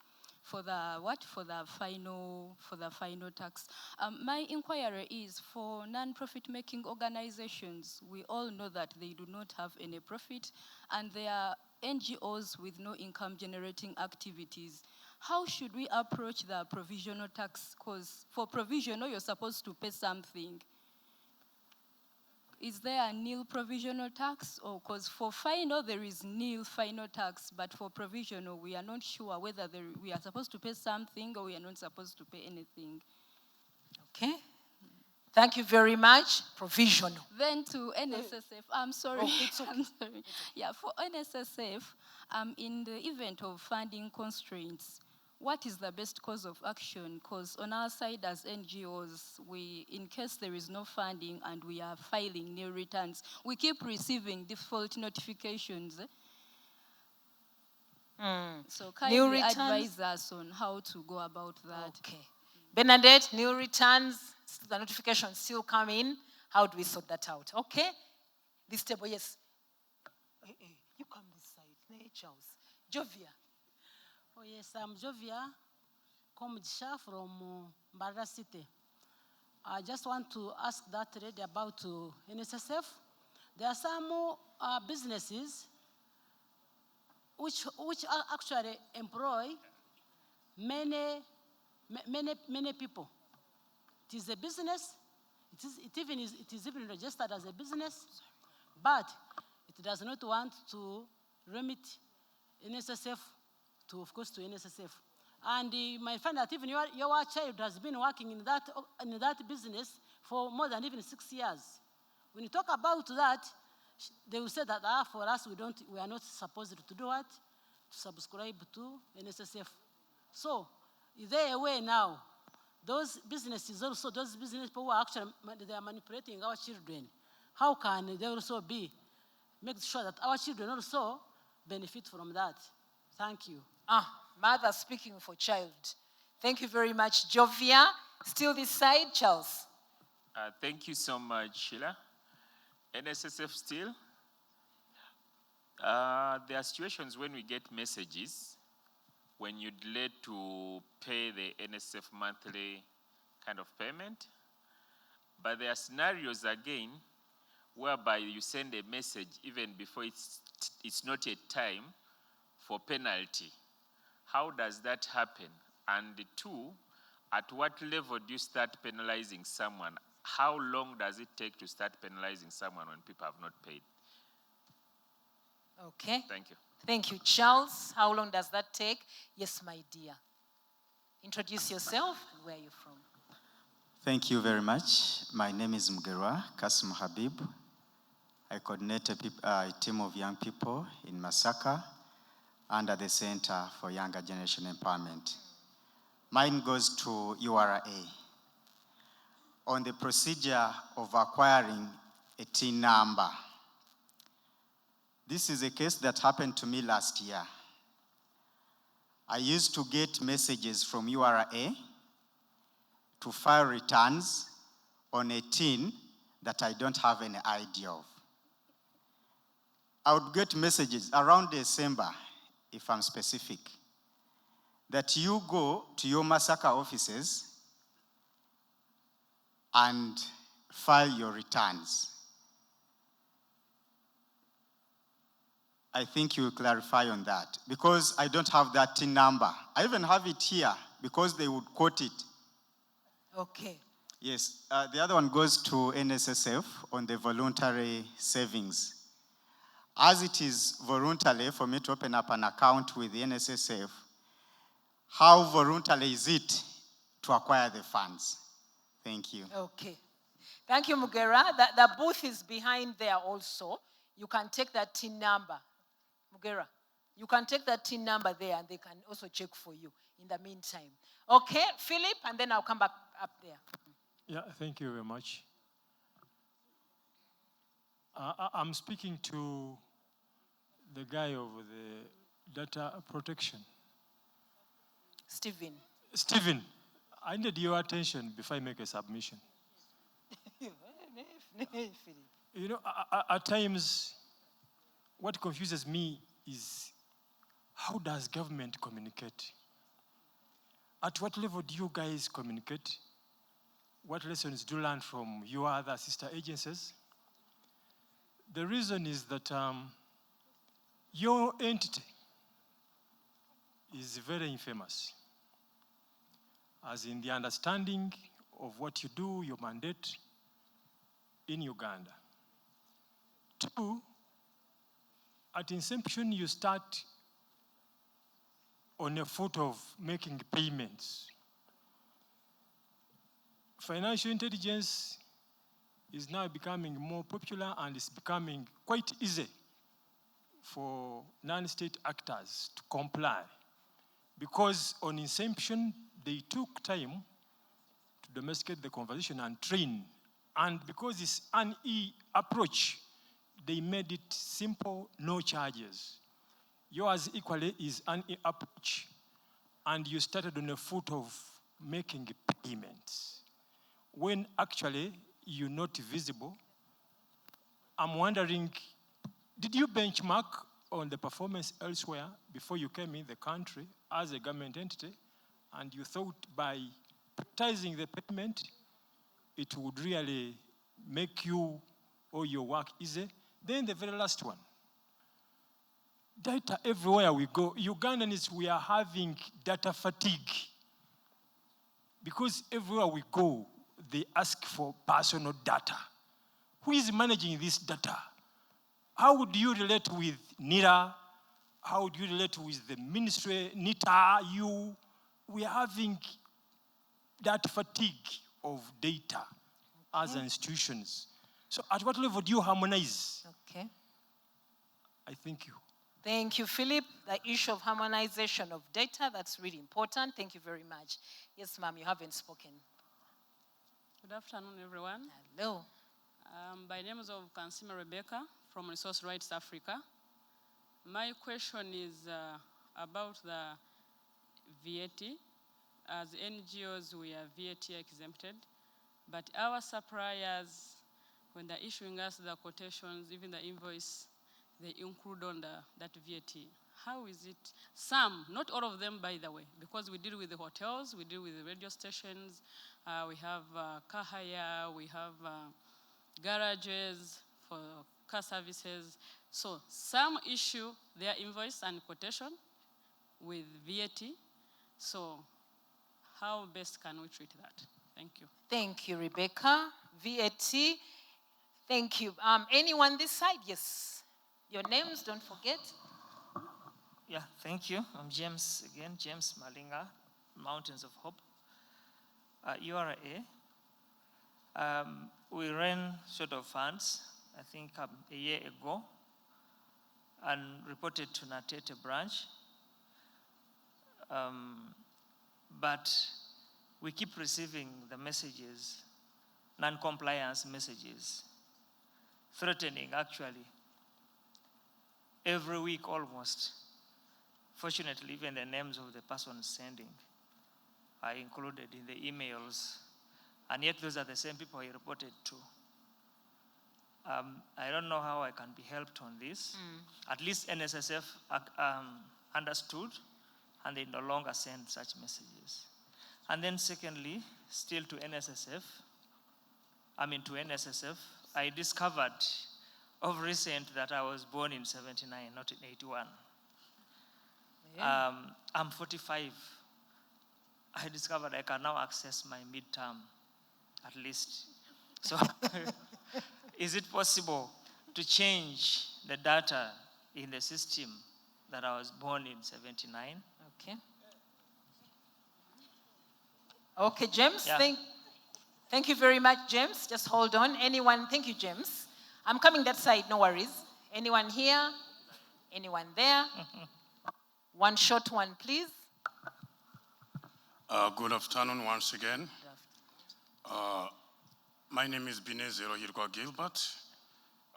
final tax. My inquiry is for non-profit making organizations. We all know that they do not have any profit, and they are NGOs with no income generating activities. How should we approach the provisional tax? Because for provisional, you're supposed to pay something. Is there a nil provisional tax? Or because for final, there is nil final tax, but for provisional, we are not sure whether we are supposed to pay something or we are not supposed to pay anything. Okay. Thank you very much. Provisional. Then to NSSF, I'm sorry. Oh, it's okay. I'm sorry. Yeah, for NSSF, in the event of funding constraints, what is the best course of action? Because on our side as NGOs, in case there is no funding and we are filing new returns, we keep receiving default notifications. So kindly advise us on how to go about that. Okay. Bernadette, new returns, the notifications still come in. How do we sort that out? Okay. This table, yes. Hey, you come this side. Hey, Charles. Jovia. Oh yes, I'm Jovia Komjisha from Mbara City. I just want to ask that lady about NSSF. There are some businesses which actually employ many people. It is a business, it is even registered as a business, but it does not want to remit NSSF to, of course, to NSSF. And you might find that even your child has been working in that business for more than even 6 years. When you talk about that, they will say that for us we are not supposed to do what? To subscribe to NSSF. So is there a way now? Those businesses also, those business people who are actually they are manipulating our children. How can they also make sure that our children also benefit from that? Thank you. Mother speaking for child. Thank you very much, Jovia. Still this side, Charles. Thank you so much, Sheila. NSSF still. There are situations when we get messages when you delay to pay the NSSF monthly kind of payment. But there are scenarios again whereby you send a message even before it's not yet time for penalty. How does that happen? And two, at what level do you start penalizing someone? How long does it take to start penalizing someone when people have not paid? Okay. Thank you. Thank you, Charles. How long does that take? Yes, my dear. Introduce yourself and where are you from? Thank you very much. My name is Mgerwa Kasim Habib. I coordinate a team of young people in Masaka under the Center for Younger Generation Empowerment. Mine goes to URA. On the procedure of acquiring a TIN number. This is a case that happened to me last year. I used to get messages from URA to file returns on a TIN that I don't have any idea of. I would get messages around December, if I'm specific, that you go to your Masaka offices and file your returns. I think you will clarify on that because I don't have that TIN number. I even have it here because they would quote it. Okay. Yes, the other one goes to NSSF on the voluntary savings. As it is voluntary for me to open up an account with the NSSF, how voluntary is it to acquire the funds? Thank you. Okay. Thank you, Mugera. The booth is behind there also. You can take that TIN number. Mugera, you can take that TIN number there and they can also check for you in the meantime. Okay, Philip, and then I'll come back up there. Yeah, thank you very much. I'm speaking to the guy of the data protection. Stephen. Stephen, I need your attention before I make a submission. You know, at times, what confuses me is how does government communicate? At what level do you guys communicate? What lessons do you learn from your other sister agencies? The reason is that your entity is very infamous, as in the understanding of what you do, your mandate in Uganda. Two, at inception, you start on a foot of making payments. Financial intelligence is now becoming more popular and it's becoming quite easy for non-state actors to comply because on inception, they took time to domesticate the conversation and train. And because it's an e-approach, they made it simple, no charges. Yours equally is an e-approach. And you started on a foot of making payments. When actually you're not visible, I'm wondering, did you benchmark on the performance elsewhere before you came in the country as a government entity, and you thought by prioritizing the payment, it would really make you or your work easy? Then the very last one, data everywhere we go. Ugandans, we are having data fatigue because everywhere we go, they ask for personal data. Who is managing this data? How would you relate with NIRA? How would you relate with the ministry, NITA, you? We are having that fatigue of data as institutions. So at what level do you harmonize? Okay. I thank you. Thank you, Philip. The issue of harmonization of data, that's really important. Thank you very much. Yes, ma'am, you haven't spoken. Good afternoon, everyone. Hello. By name of Consumer Rebecca from Resource Rights Africa. My question is about the VAT. As NGOs, we are VAT exempted, but our suppliers, when they're issuing us the quotations, even the invoice, they include on that VAT. How is it? Some, not all of them, by the way, because we deal with the hotels, we deal with the radio stations, we have car hire, we have garages for car services. So some issue their invoice and quotation with VAT. So how best can we treat that? Thank you. Thank you, Rebecca. VAT. Thank you. Anyone this side? Yes. Your names, don't forget. Yeah, thank you. I'm James again, James Malinga, Mountains of Hope. URA. We ran short of funds, I think a year ago, and reported to Natete branch. But we keep receiving the messages, non-compliance messages, threatening actually, every week almost. Fortunately, even the names of the persons sending are included in the emails, and yet those are the same people I reported to. I don't know how I can be helped on this. At least NSSF understood, and they no longer send such messages. And then secondly, still to NSSF, I discovered of recent that I was born in 79, not in 81. Yeah. I'm 45. I discovered I can now access my midterm, at least. So, is it possible to change the data in the system that I was born in 79? Okay. Okay, James, Yeah. thank you very much, James. Just hold on. Anyone? Thank you, James. I'm coming that side, no worries. Anyone here? Anyone there? One short one, please. Good afternoon once again. My name is Binezero Hirgwa Gilbert.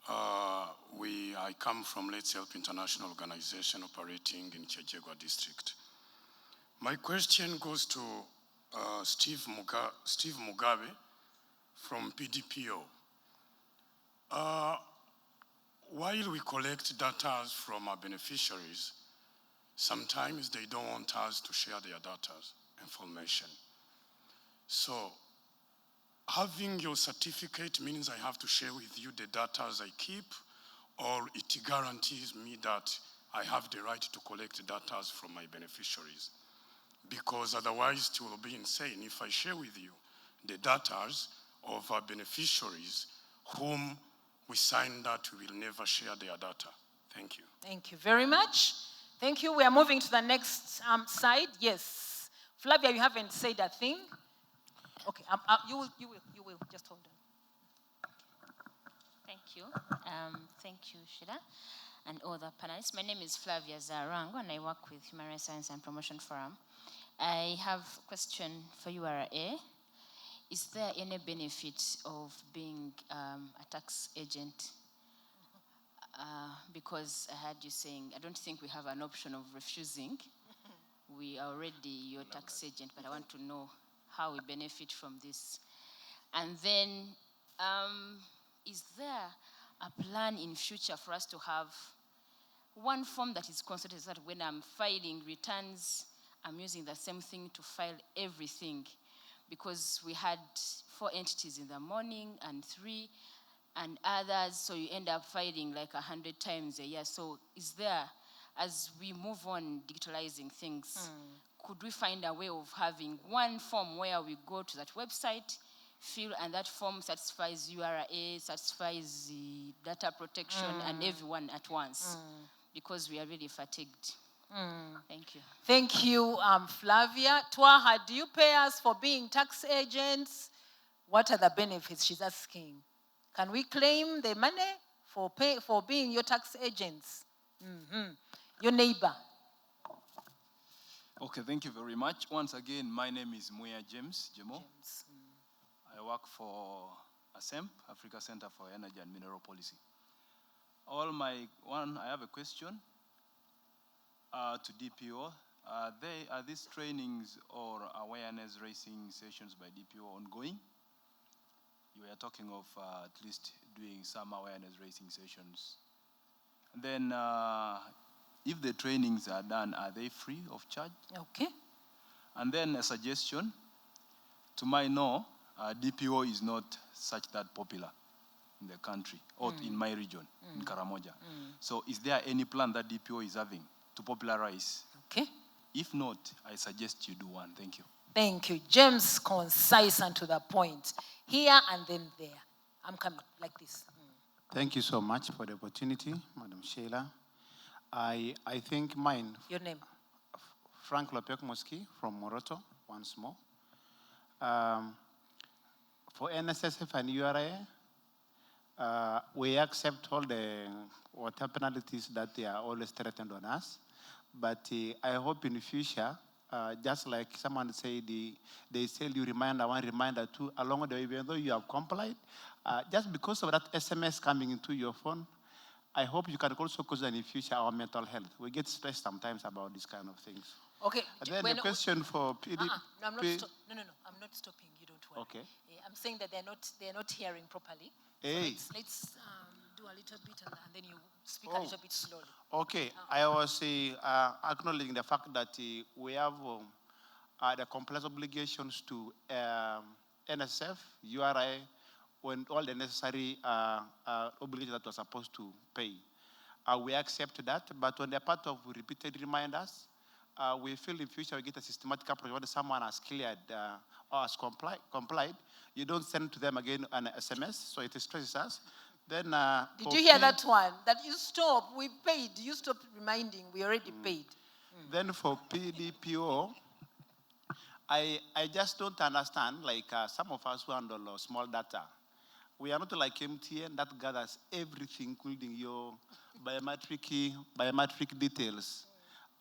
I come from Let's Help International Organization operating in Chejegwa district. My question goes to Steve Mugabe from PDPO. While we collect data from our beneficiaries, sometimes they don't want us to share their data information. So having your certificate means I have to share with you the data I keep, or it guarantees me that I have the right to collect data from my beneficiaries. Because otherwise it will be insane if I share with you the data of our beneficiaries whom we signed that we will never share their data. Thank you. Thank you very much. Thank you. We are moving to the next side. Yes. Flavia, you haven't said a thing. Okay, you will. Just hold on. Thank you. Thank you, Shida, and all the panelists. My name is Flavia Zarango, and I work with Human Rights Science and Promotion Forum. I have a question for URA. Is there any benefit of being a tax agent? Because I heard you saying, I don't think we have an option of refusing. We are already your tax agent, but I want to know how we benefit from this. And then, is there a plan in future for us to have one form that is consulted, so that when I'm filing returns, I'm using the same thing to file everything? Because we had 4 entities in the morning and 3 and others, so you end up filing like 100 times a year. So is there, as we move on digitalizing things, could we find a way of having one form where we go to that website, fill, and that form satisfies URA, satisfies the data protection, and everyone at once, because we are really fatigued. Thank you. Thank you, Flavia. Twaha, do you pay us for being tax agents? What are the benefits? She's asking. Can we claim the money for being your tax agents? Your neighbor. Okay, thank you very much. Once again, my name is Muya James Jemo. I work for ASEMP, Africa Center for Energy and Mineral Policy. I have a question to DPO. Are these trainings or awareness raising sessions by DPO ongoing? You were talking of at least doing some awareness raising sessions. And then if the trainings are done, are they free of charge? Okay. And then a suggestion, to my know, DPO is not such that popular in the country, or in my region, in Karamoja. So is there any plan that DPO is having to popularize? Okay. If not, I suggest you do one. Thank you. Thank you. James, concise and to the point. Here and then there. I'm coming like this. Thank you so much for the opportunity, Madam Sheila. I think mine. Your name? Frank Lopek Moski from Moroto, once more. For NSSF and URA, we accept all the water penalties that they are always threatened on us. But I hope in the future, just like someone said, they tell you reminder one, reminder two, along the way, even though you have complied, just because of that SMS coming into your phone, I hope you can also cause in the future our mental health. We get stressed sometimes about these kind of things. Okay. And then the question for PD. No, I'm not stopping. You don't worry. Okay. I'm saying that they're not hearing properly. Hey. So let's do a little bit and then you speak a little bit slowly. Okay. I was acknowledging the fact that we have the compliance obligations to NSSF, URA, when all the necessary obligations that we're supposed to pay. We accept that, but on the part of repeated reminders, we feel in future we get a systematic approach. When someone has cleared or has complied, you don't send to them again an SMS, so it stresses us. Then, did you hear that one? That you stop, we paid, you stop reminding, we already paid. Then for PDPO, I just don't understand, like some of us who handle small data, we are not like MTN that gathers everything, including your biometric details.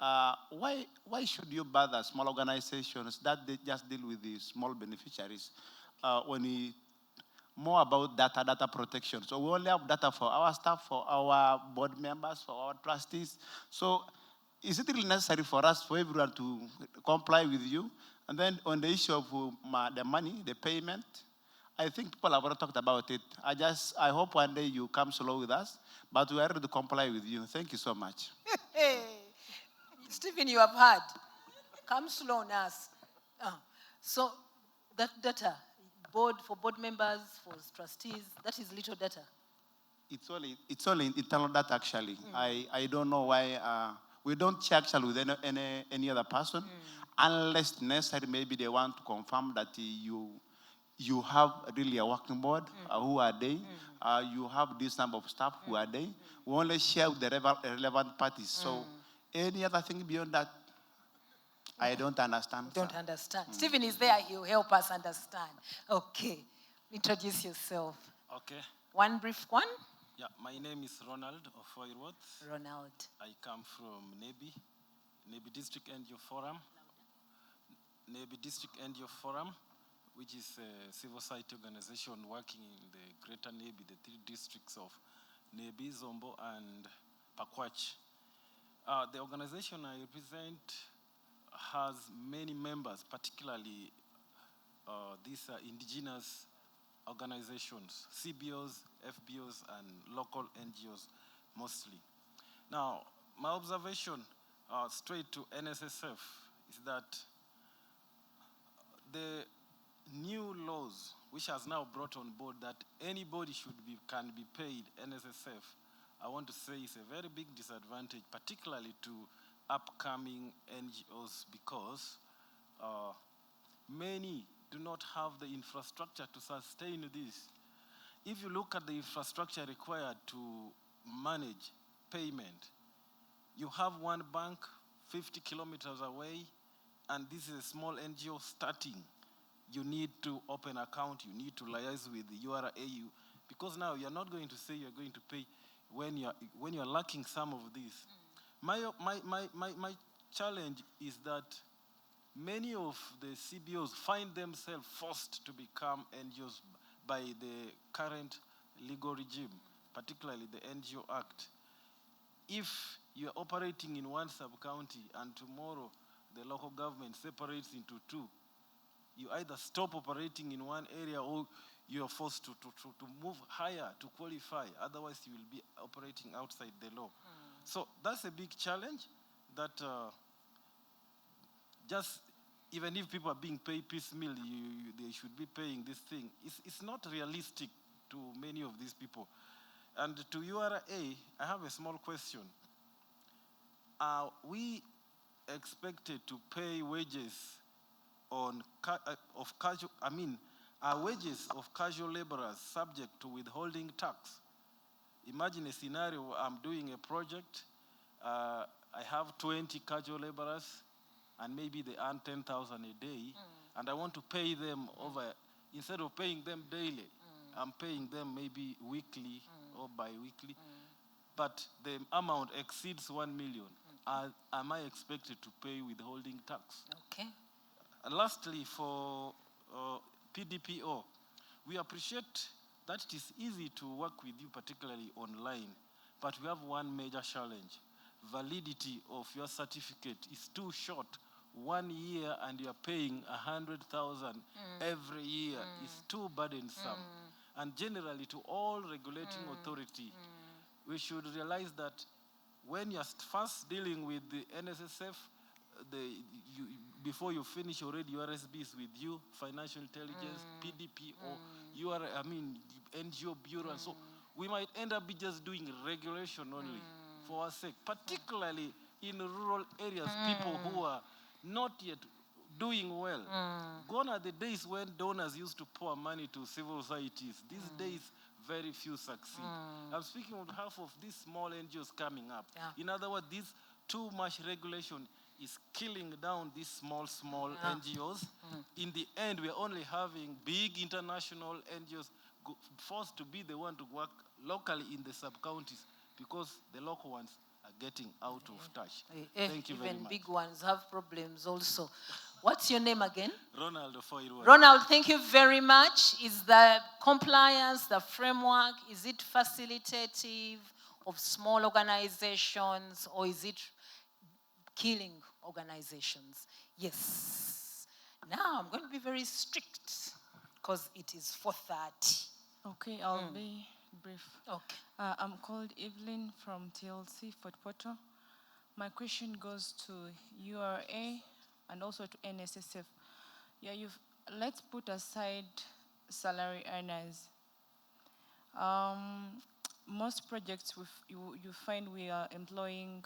Why should you bother small organizations that they just deal with the small beneficiaries when we more about data protection? So we only have data for our staff, for our board members, for our trustees. So is it really necessary for us, for everyone to comply with you? And then on the issue of the money, the payment, I think people have already talked about it. I hope one day you come slow with us, but we are ready to comply with you. Thank you so much. Hey, Stephen, you have heard. Come slow on us. So that data, for board members, for trustees, that is little data. It's only internal data actually. I don't know why we don't check actually with any other person, unless necessary. Maybe they want to confirm that you have really a working board. Who are they? You have this number of staff. Who are they? We only share with the relevant parties. So any other thing beyond that, I don't understand. Don't understand. Stephen is there. He'll help us understand. Okay. Introduce yourself. Okay. One brief one. Yeah, my name is Ronald Ofoirwoth. Ronald. I come from Nebi District NGO Forum. Nebi District NGO Forum, which is a civil society organization working in the Greater Nebi, the 3 districts of Nebi, Zombo, and Pakwach. The organization I represent has many members, particularly these are indigenous organizations, CBOs, FBOs, and local NGOs mostly. Now, my observation straight to NSSF is that the new laws, which has now brought on board that anybody can be paid NSSF, I want to say is a very big disadvantage, particularly to upcoming NGOs, because many do not have the infrastructure to sustain this. If you look at the infrastructure required to manage payment, you have one bank 50 kilometers away, and this is a small NGO starting. You need to open an account, you need to liaise with the URA, because now you're not going to say you're going to pay when you're lacking some of this. My challenge is that many of the CBOs find themselves forced to become NGOs by the current legal regime, particularly the NGO Act. If you're operating in one sub-county and tomorrow the local government separates into two, you either stop operating in one area or you're forced to move higher to qualify. Otherwise, you will be operating outside the law. So that's a big challenge that just even if people are being paid piecemeal, they should be paying this thing. It's not realistic to many of these people. And to URA, I have a small question. Are we expected to pay wages are wages of casual laborers subject to withholding tax? Imagine a scenario where I'm doing a project, I have 20 casual laborers, and maybe they earn 10,000 a day, and I want to pay them over, instead of paying them daily, I'm paying them maybe weekly or bi-weekly, but the amount exceeds 1 million. Am I expected to pay withholding tax? Okay. Lastly, for PDPO, we appreciate that it is easy to work with you, particularly online, but we have one major challenge. Validity of your certificate is too short. 1 year and you're paying 100,000 every year is too burdensome. And generally, to all regulating authority, we should realize that when you're first dealing with the NSSF, before you finish already, URSB is with you, financial intelligence, PDPO, NGO bureau, and so we might end up just doing regulation only for our sake, particularly in rural areas, people who are not yet doing well. Gone are the days when donors used to pour money to civil societies. These days, very few succeed. I'm speaking on behalf of these small NGOs coming up. Yeah. In other words, this too much regulation is killing down these small NGOs. In the end, we're only having big international NGOs forced to be the one to work locally in the sub-counties because the local ones are getting out of touch. Thank you very much. Even big ones have problems also. What's your name again? Ronald Foirwa. Ronald, thank you very much. Is the compliance, the framework, is it facilitative of small organizations or is it killing organizations? Yes. Now I'm going to be very strict because it is 4:30. Okay, I'll be brief. Okay. I'm called Evelyn from TLC Fort Portal. My question goes to URA and also to NSSF. Yeah, let's put aside salary earners. Most projects you find we are employing.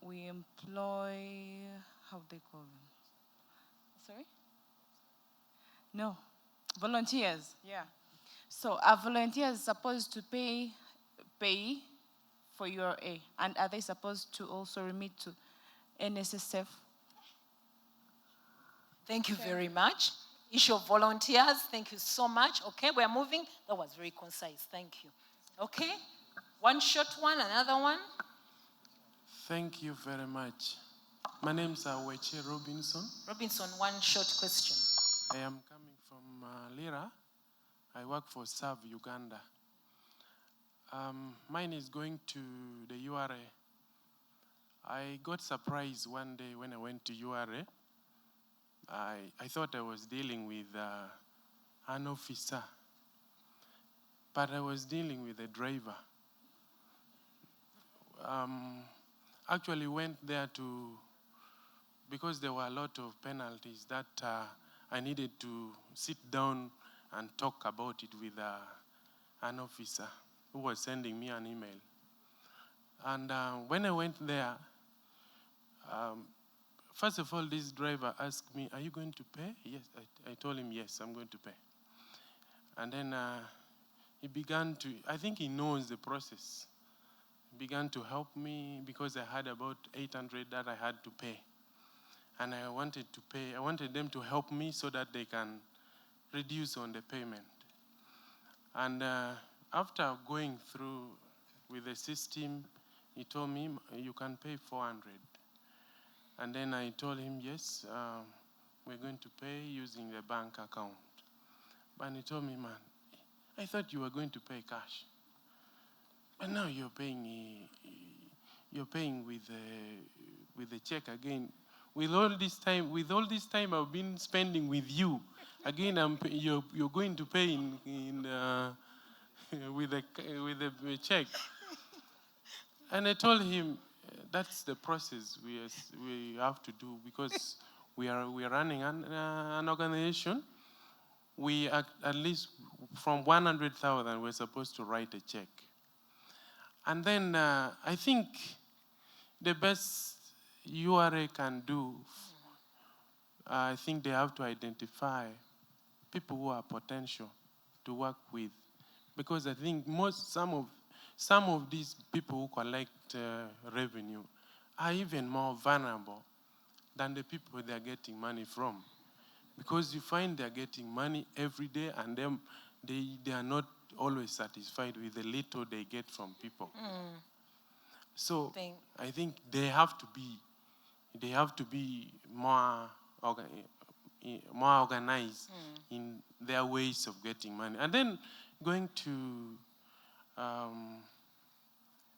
We employ, how they call them? Sorry? No, volunteers. Yeah. So are volunteers supposed to pay for URA, and are they supposed to also remit to NSSF? Thank you very much. Issue of volunteers, thank you so much. Okay, we're moving. That was very concise, thank you. Okay, one short one, another one. Thank you very much. My name is Weche Robinson. Robinson, one short question. I am coming from Lira. I work for SAV Uganda. Mine is going to the URA. I got surprised one day when I went to URA. I thought I was dealing with an officer, but I was dealing with a driver. Actually went there because there were a lot of penalties that I needed to sit down and talk about it with an officer who was sending me an email. And when I went there, first of all, this driver asked me, are you going to pay? Yes, I told him, yes, I'm going to pay. And then he began to, I think he knows the process. He began to help me because I had about 800 that I had to pay. And I wanted to pay, I wanted them to help me so that they can reduce on the payment. And after going through with the system, he told me, you can pay 400. And then I told him, yes, we're going to pay using the bank account. And he told me, man, I thought you were going to pay cash. But now you're paying with the check again. With all this time I've been spending with you, again you're going to pay with the check. And I told him that's the process we have to do because we are running an organization. We at least from 100,000 we're supposed to write a check. And then I think the best URA can do, I think they have to identify people who are potential to work with, because I think some of these people who collect revenue are even more vulnerable than the people they're getting money from, because you find they're getting money every day and they are not always satisfied with the little they get from people. So I think they have to be more organized in their ways of getting money. And then going to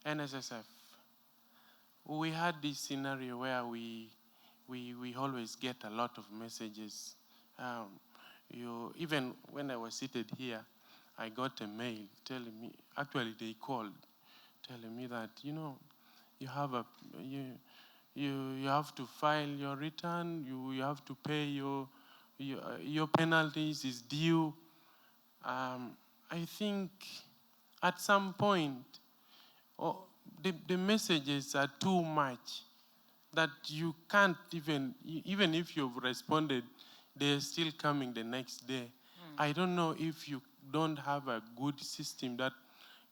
NSSF, we had this scenario where we always get a lot of messages. Even when I was seated here, I got a mail telling me, actually they called, telling me that, you have to file your return, you have to pay your penalties is due. I think at some point, the messages are too much that you can't even if you've responded, they're still coming the next day. I don't know if you don't have a good system that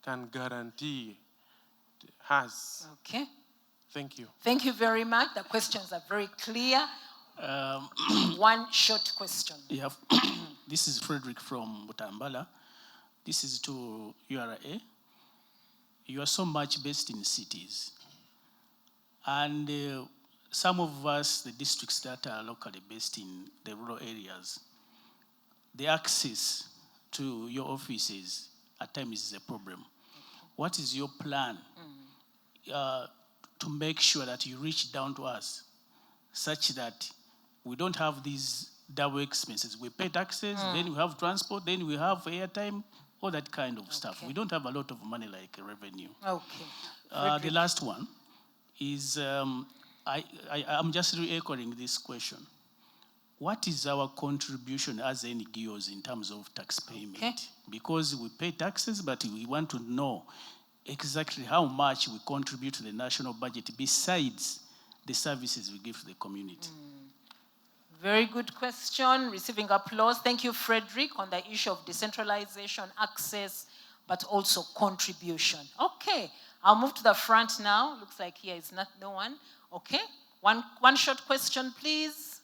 can guarantee has. Okay. Thank you. Thank you very much. The questions are very clear. One short question. Yeah. This is Frederick from Butambala. This is to URA. You are so much based in cities. And some of us, the districts that are locally based in the rural areas, the access to your offices at times is a problem. What is your plan to make sure that you reach down to us such that we don't have these double expenses? We pay taxes, then we have transport, then we have airtime, all that kind of stuff. We don't have a lot of money like revenue. Okay. The last one is, I'm just re-echoing this question. What is our contribution as NGOs in terms of tax payment? Okay. Because we pay taxes, but we want to know exactly how much we contribute to the national budget besides the services we give to the community. Very good question, receiving applause. Thank you, Frederick, on the issue of decentralization, access, but also contribution. Okay, I'll move to the front now. Looks like here is no one. Okay, one short question, please.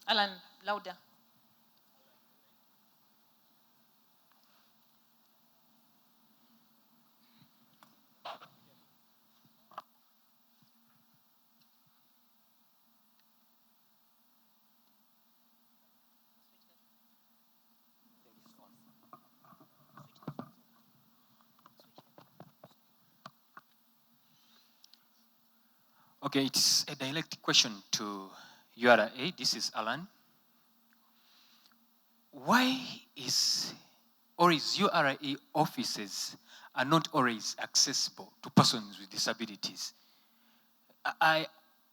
Alan, louder. Okay, it's a direct question to URA. This is Alan. Why is URA offices are not always accessible to persons with disabilities? I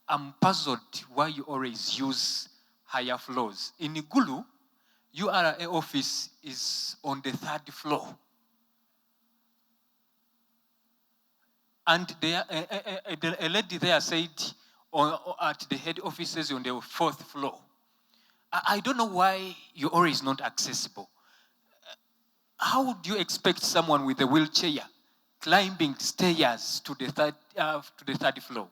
am puzzled why you always use higher floors. In Igulu, URA office is on the 3rd floor. And there, a lady there said at the head offices on the 4th floor. I don't know why URA is not accessible. How do you expect someone with a wheelchair climbing stairs to the 3rd floor?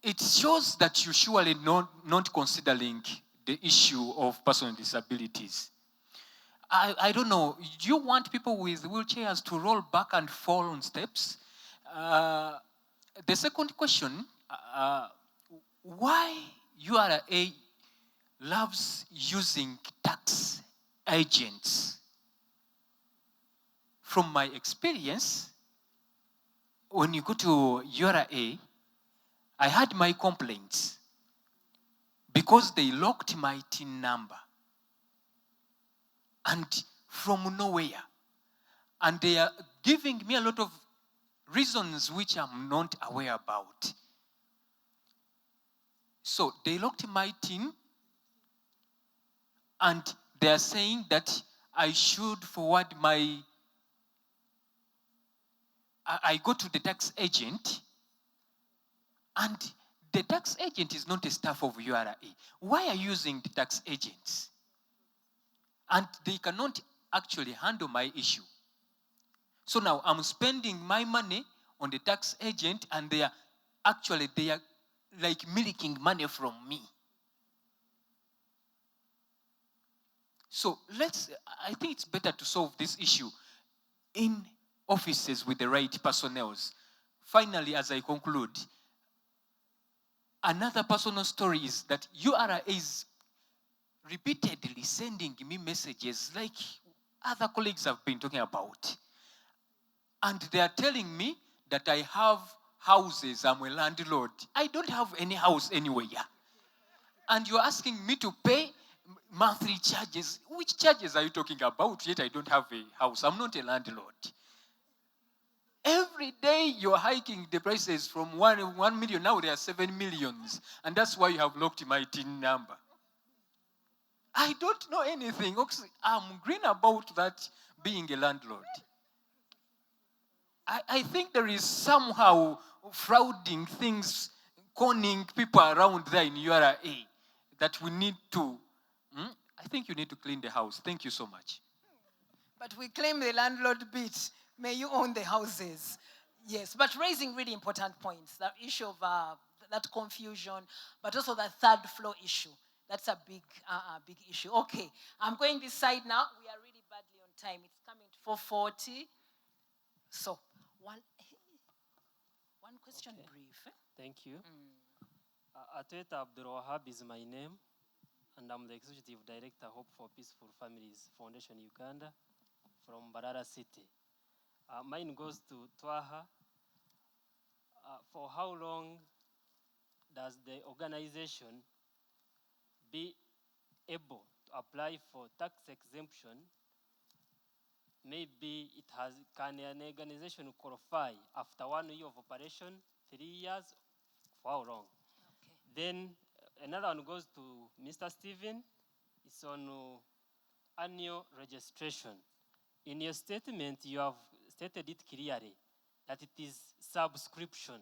It shows that you're surely not considering the issue of personal disabilities. I don't know, do you want people with wheelchairs to roll back and fall on steps? The second question, why URA loves using tax agents? From my experience, when you go to URA, I had my complaints because they locked my TIN number. And from nowhere. And they are giving me a lot of reasons which I'm not aware about. So they locked my TIN, and they are saying that I should forward I go to the tax agent, and the tax agent is not a staff of URA. Why are you using the tax agents? And they cannot actually handle my issue. So now I'm spending my money on the tax agent, and they are like milking money from me. So I think it's better to solve this issue in offices with the right personnel. Finally, as I conclude, another personal story is that URA is repeatedly sending me messages like other colleagues have been talking about. And they are telling me that I have houses, I'm a landlord. I don't have any house anywhere. And you're asking me to pay monthly charges. Which charges are you talking about? Yet I don't have a house. I'm not a landlord. Every day you're hiking the prices from 1 million, now they are 7 millions. And that's why you have locked my TIN number. I don't know anything. I'm green about that being a landlord. I think there is somehow frauding things, conning people around there in URA that we need to, I think you need to clean the house. Thank you so much. But we claim the landlord bit. May you own the houses. Yes, but raising really important points. The issue of that confusion, but also the 3rd floor issue. That's a big issue. Okay, I'm going this side now. We are really badly on time. It's coming to 4:40. So, one question brief. Thank you. Ateta Abdul Wahab is my name, and I'm the Executive Director, Hope for Peaceful Families Foundation Uganda, from Barara City. Mine goes to Twaha. For how long does the organization be able to apply for tax exemption? Maybe can an organization qualify after 1 year of operation, 3 years, for how long? Okay. Then another one goes to Mr. Stephen. It's on annual registration. In your statement, you have stated it clearly that it is subscription,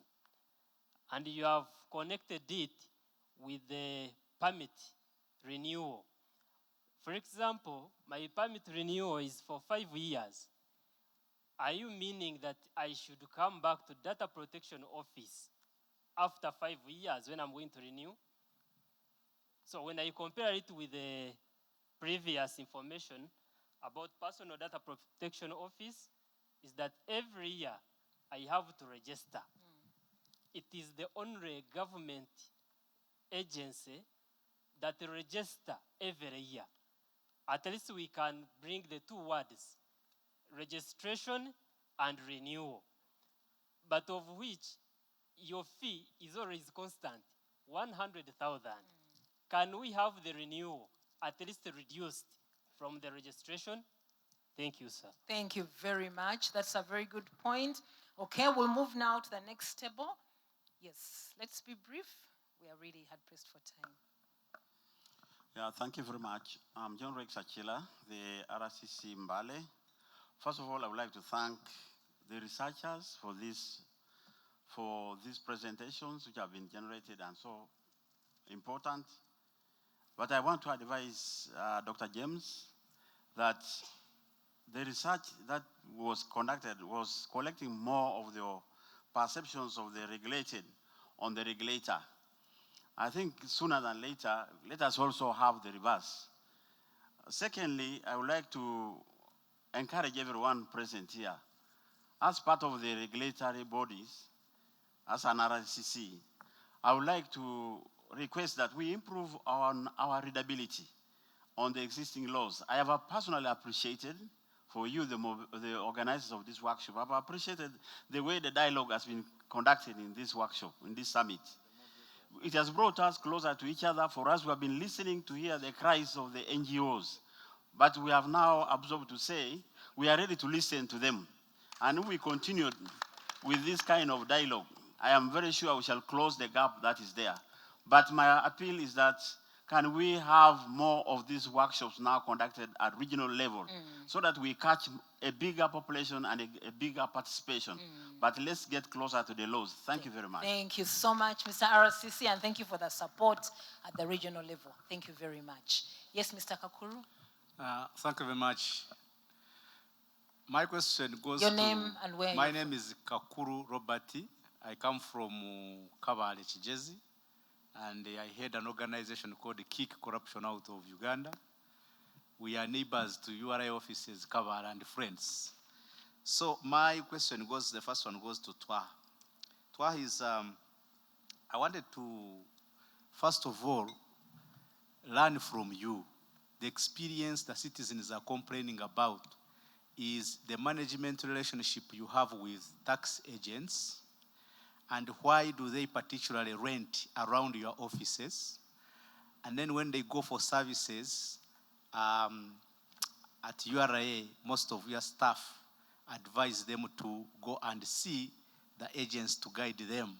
and you have connected it with the permit renewal. For example, my permit renewal is for 5 years. Are you meaning that I should come back to Data Protection Office after 5 years when I'm going to renew? So when I compare it with the previous information about Personal Data Protection Office, is that every year I have to register. It is the only government agency that register every year. At least we can bring the two words, registration and renewal, but of which your fee is always constant, 100,000. Can we have the renewal at least reduced from the registration? Thank you, sir. Thank you very much. That's a very good point. Okay, we'll move now to the next table. Yes, let's be brief. We are really hard pressed for time. Yeah, thank you very much. I'm John Rex Achila, the RCC Mbale. First of all, I would like to thank the researchers for these presentations which have been generated and so important. But I want to advise Dr. James that the research that was conducted was collecting more of the perceptions of the regulated on the regulator. I think sooner than later, let us also have the reverse. Secondly, I would like to encourage everyone present here, as part of the regulatory bodies, as an RCC, I would like to request that we improve our readability on the existing laws. I have personally appreciated for you, the organizers of this workshop, I've appreciated the way the dialogue has been conducted in this workshop, in this summit. It has brought us closer to each other. For us, we have been listening to hear the cries of the NGOs. But we have now absorbed to say, we are ready to listen to them. And if we continue with this kind of dialogue, I am very sure we shall close the gap that is there. But my appeal is that, can we have more of these workshops now conducted at regional level so that we catch a bigger population and a bigger participation? But let's get closer to the laws. Thank you very much. Thank you so much, Mr. RCC, and thank you for the support at the regional level. Thank you very much. Yes, Mr. Kakuru? Thank you very much. My question goes Your name and where My you're name is Kakuru Roberti. I come from Kabale, Chijezi, and I head an organization called Kick Corruption out of Uganda. We are neighbors to URA offices, Kabale and friends. So my question goes, the first one goes to Twa. Twa is, I wanted to, first of all, learn from you. The experience the citizens are complaining about is the management relationship you have with tax agents, and why do they particularly rent around your offices? And then when they go for services, at URA, most of your staff advise them to go and see the agents to guide them.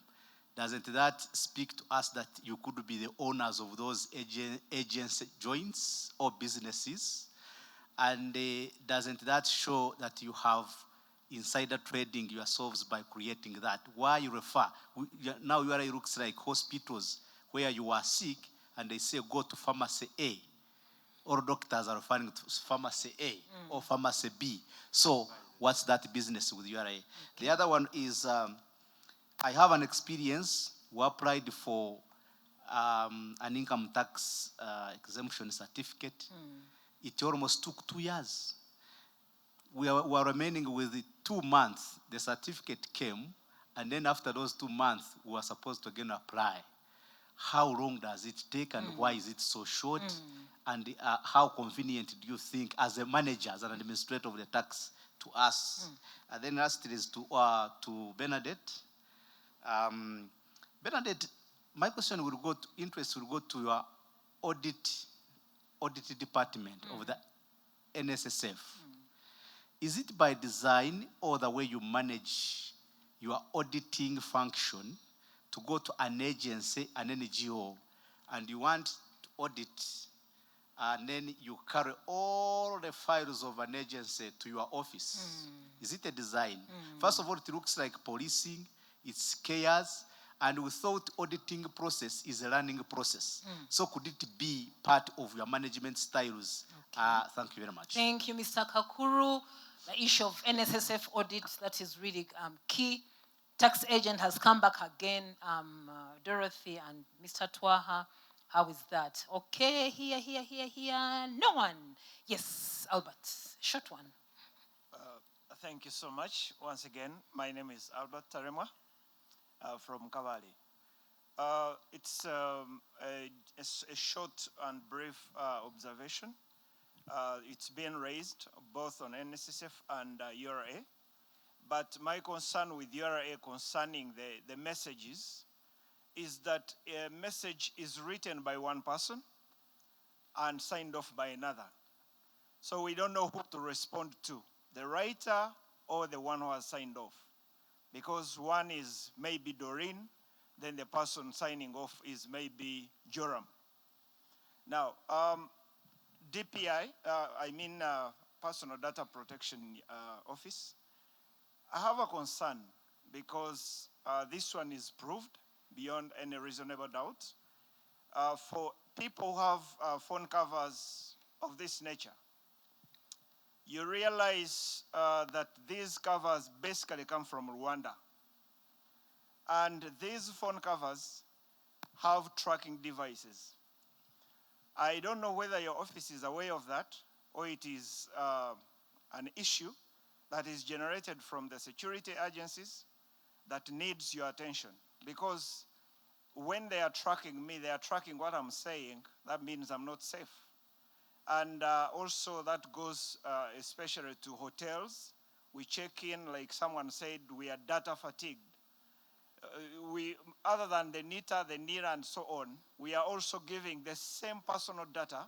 Doesn't that speak to us that you could be the owners of those agents joints or businesses? And doesn't that show that you have insider trading yourselves by creating that? Why you refer? Now URA looks like hospitals where you are sick and they say go to pharmacy A. All doctors are referring to pharmacy A or pharmacy B. So what's that business with URA? The other one is, I have an experience. We applied for an income tax exemption certificate. It almost took 2 years. We were remaining with it 2 months. The certificate came, and then after those 2 months, we were supposed to again apply. How long does it take, and why is it so short? And how convenient do you think, as a manager, as an administrator of the tax, to us? And then lastly is to Bernadette. Bernadette, my question will go to, interest will go to your audit department of the NSSF. Is it by design or the way you manage your auditing function to go to an agency, an NGO, and you want to audit, and then you carry all the files of an agency to your office? Is it a design? First of all, it looks like policing, it's chaos, and we thought auditing process is a learning process. So could it be part of your management styles? Thank you very much. Thank you, Mr. Kakuru. The issue of NSSF audit, that is really key. Tax agent has come back again, Dorothy and Mr. Twaha. How is that? Okay, here. No one. Yes, Albert, short one. Thank you so much. Once again, my name is Albert Taremwa from Kavali. It's a short and brief observation. It's been raised both on NSSF and URA. But my concern with URA concerning the messages is that a message is written by one person and signed off by another. So we don't know who to respond to, the writer or the one who has signed off. Because one is maybe Doreen, then the person signing off is maybe Joram. Now, DPI, Personal Data Protection Office, I have a concern because this one is proved beyond any reasonable doubt. For people who have phone covers of this nature, you realize that these covers basically come from Rwanda. And these phone covers have tracking devices. I don't know whether your office is aware of that, or it is an issue that is generated from the security agencies that needs your attention. Because when they are tracking me, they are tracking what I'm saying. That means I'm not safe. And also that goes especially to hotels. We check in, like someone said, we are data fatigued. Other than the NITA, the NIRA, and so on, we are also giving the same personal data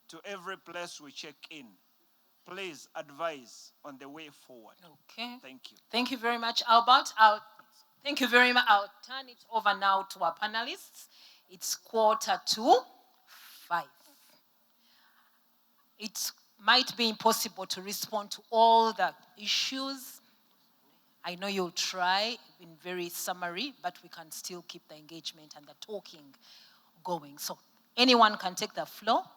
to every place we check in. Please advise on the way forward. Okay. Thank you. Thank you very much, Albert. Thank you very much. I'll turn it over now to our panelists. It's 4:45. It might be impossible to respond to all the issues. I know you'll try in very summary, but we can still keep the engagement and the talking going. So anyone can take the floor.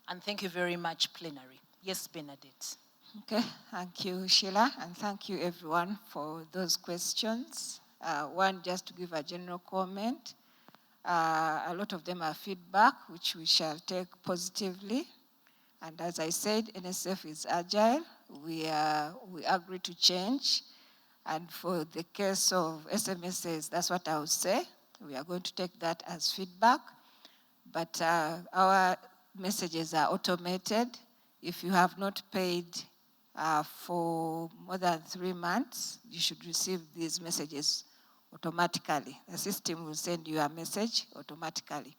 And thank you very much, plenary. Yes, Bernadette. Okay, thank you, Sheila, and thank you everyone for those questions. One, just to give a general comment. A lot of them are feedback, which we shall take positively. And as I said, NSF is agile. We agree to change. And for the case of SMSs, that's what I would say. We are going to take that as feedback. But our messages are automated. If you have not paid for more than 3 months, you should receive these messages automatically. The system will send you a message automatically.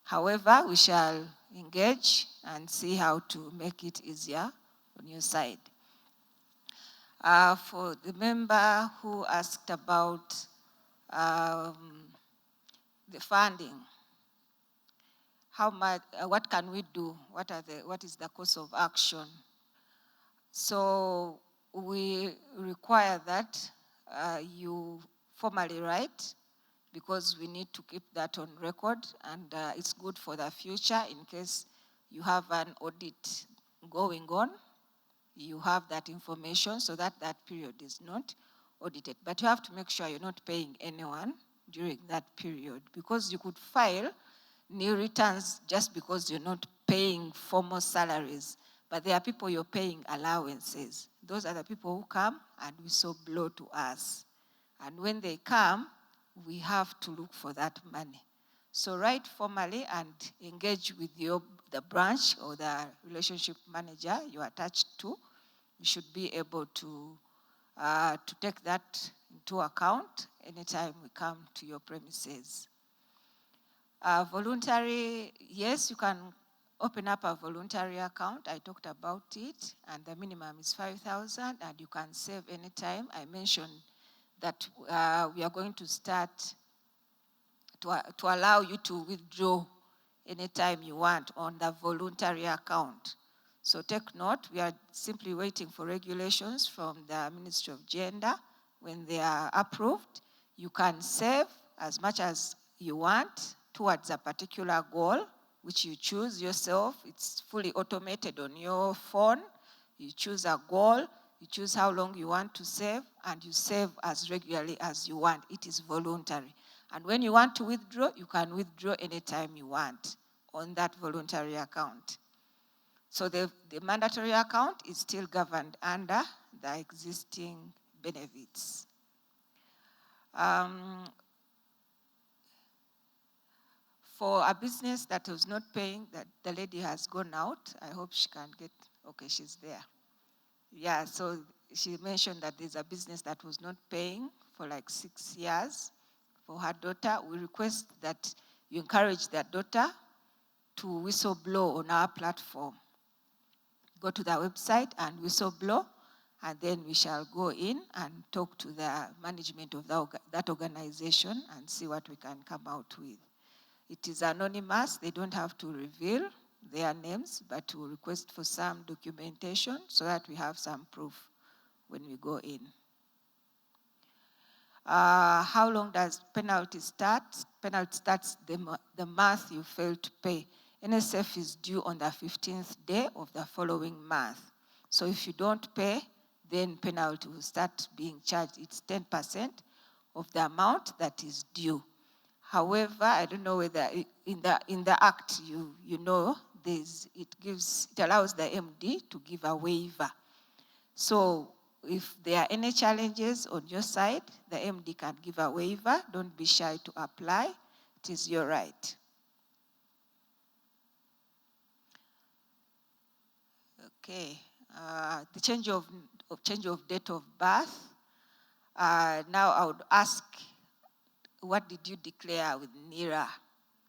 However, we shall engage and see how to make it easier on your side. For the member who asked about the funding, how much? What can we do? What is the course of action? So we require that you formally write, because we need to keep that on record, and it's good for the future in case you have an audit going on. You have that information so that that period is not audited. But you have to make sure you're not paying anyone during that period, because you could file new returns just because you're not paying formal salaries. But there are people you're paying allowances. Those are the people who come and whistleblow to us. And when they come, we have to look for that money. So write formally and engage with the branch or the relationship manager you're attached to. You should be able to take that into account anytime we come to your premises. Voluntary, yes, you can open up a voluntary account. I talked about it, and the minimum is 5,000, and you can save anytime. I mentioned that we are going to start to allow you to withdraw anytime you want on the voluntary account. So take note, we are simply waiting for regulations from the Ministry of Gender. When they are approved, you can save as much as you want towards a particular goal, which you choose yourself. It's fully automated on your phone. You choose a goal, you choose how long you want to save, and you save as regularly as you want. It is voluntary. And when you want to withdraw, you can withdraw anytime you want on that voluntary account. So the mandatory account is still governed under the existing benefits. For a business that was not paying, that the lady has gone out, I hope she can get, okay, she's there. Yeah, so she mentioned that there's a business that was not paying for like 6 years for her daughter. We request that you encourage that daughter to whistleblow on our platform. Go to the website and whistleblow, and then we shall go in and talk to the management of that organization and see what we can come out with. It is anonymous. They don't have to reveal their names, but to request for some documentation so that we have some proof when we go in. How long does penalty start? Penalty starts the month you fail to pay. NSSF is due on the 15th day of the following month. So if you don't pay, then penalty will start being charged. It's 10% of the amount that is due. However, I don't know whether in the act you know it allows the MD to give a waiver. So if there are any challenges on your side, the MD can give a waiver. Don't be shy to apply. It is your right. Okay. The change of date of birth. Now I would ask, what did you declare with NIRA?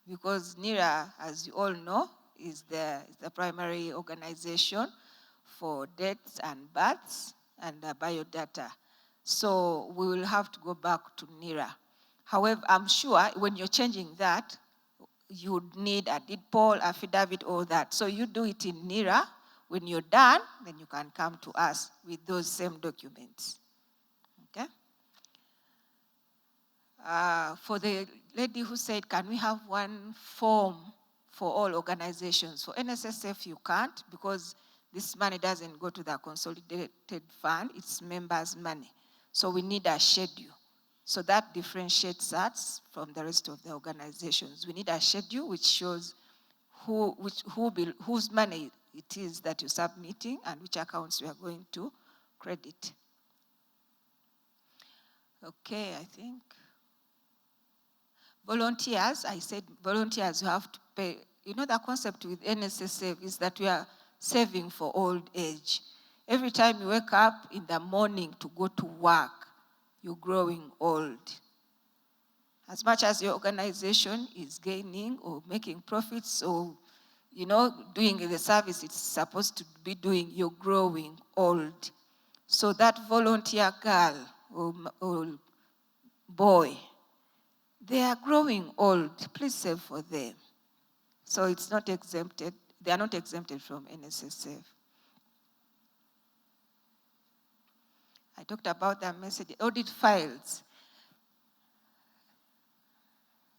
Because NIRA, as you all know, is the primary organization for deaths and births and biodata. So we will have to go back to NIRA. However, I'm sure when you're changing that, you would need a deed poll, affidavit, all that. So you do it in NIRA. When you're done, then you can come to us with those same documents. Okay? For the lady who said, can we have one form for all organizations? For NSSF, you can't, because this money doesn't go to the consolidated fund, it's members' money. So we need a schedule. So that differentiates us from the rest of the organizations. We need a schedule which shows whose money it is that you're submitting and which accounts we are going to credit. Okay, I think. Volunteers, I said volunteers, you have to pay. You know, the concept with NSSF is that we are saving for old age. Every time you wake up in the morning to go to work, you're growing old. As much as your organization is gaining or making profits or, you know, doing the service it's supposed to be doing, you're growing old. So that volunteer girl or boy, they are growing old. Please save for them. So it's not exempted. They are not exempted from NSSF. I talked about the message, audit files.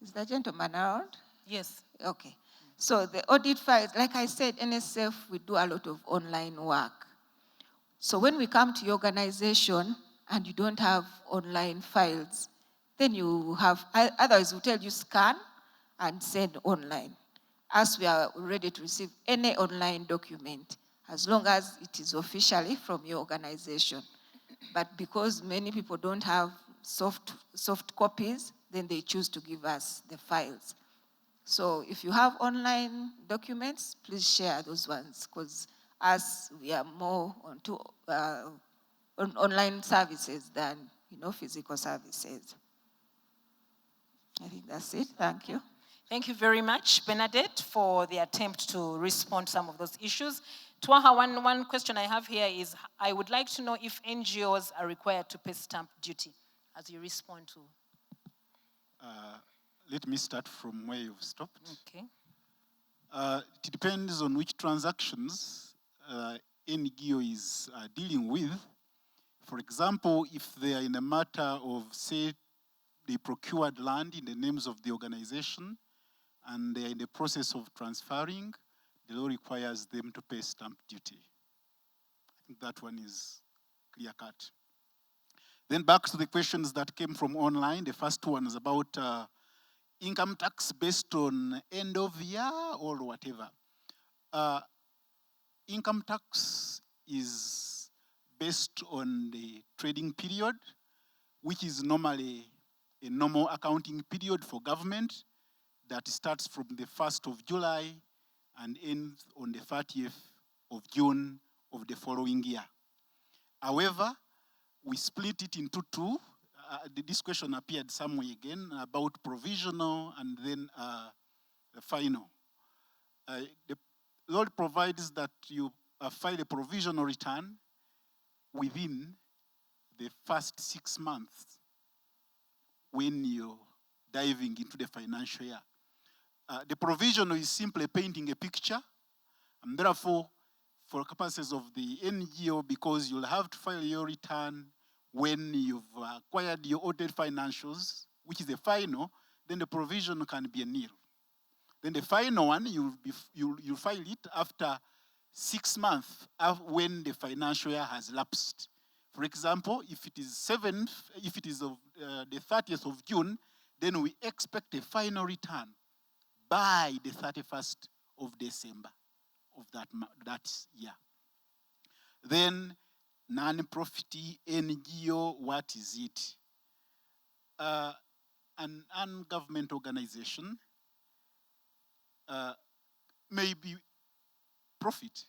Is the gentleman around? Yes. Okay. So the audit files, like I said, NSSF, we do a lot of online work. So when we come to your organization and you don't have online files, then you have, otherwise we'll tell you scan and send online. As we are ready to receive any online document, as long as it is officially from your organization. But because many people don't have soft copies, then they choose to give us the files. So if you have online documents, please share those ones, because us, we are more onto online services than, you know, physical services. I think that's it. Thank you. Thank you very much, Bernadette, for the attempt to respond to some of those issues. Twaha, one question I have here is, I would like to know if NGOs are required to pay stamp duty as you respond to. Let me start from where you've stopped. Okay. It depends on which transactions NGO is dealing with. For example, if they are in a matter of, say, they procured land in the names of the organization and they are in the process of transferring, the law requires them to pay stamp duty. I think that one is clear-cut. Then back to the questions that came from online. The first one is about income tax based on end of year or whatever. Income tax is based on the trading period, which is normally a normal accounting period for government that starts from the 1st of July and ends on the 30th of June of the following year. However, we split it into two. This question appeared somewhere again about provisional and then the final. The law provides that you file a provisional return within the first 6 months when you're diving into the financial year. The provision is simply painting a picture, and therefore, for purposes of the NGO, because you'll have to file your return when you've acquired your audited financials, which is the final, then the provision can be a nil. Then the final one, you'll file it after 6 months when the financial year has lapsed. For example, if it is the 30th of June, then we expect a final return by the 31st of December of that year. Then non-profit NGO, what is it? An ungovernment organization may be profit,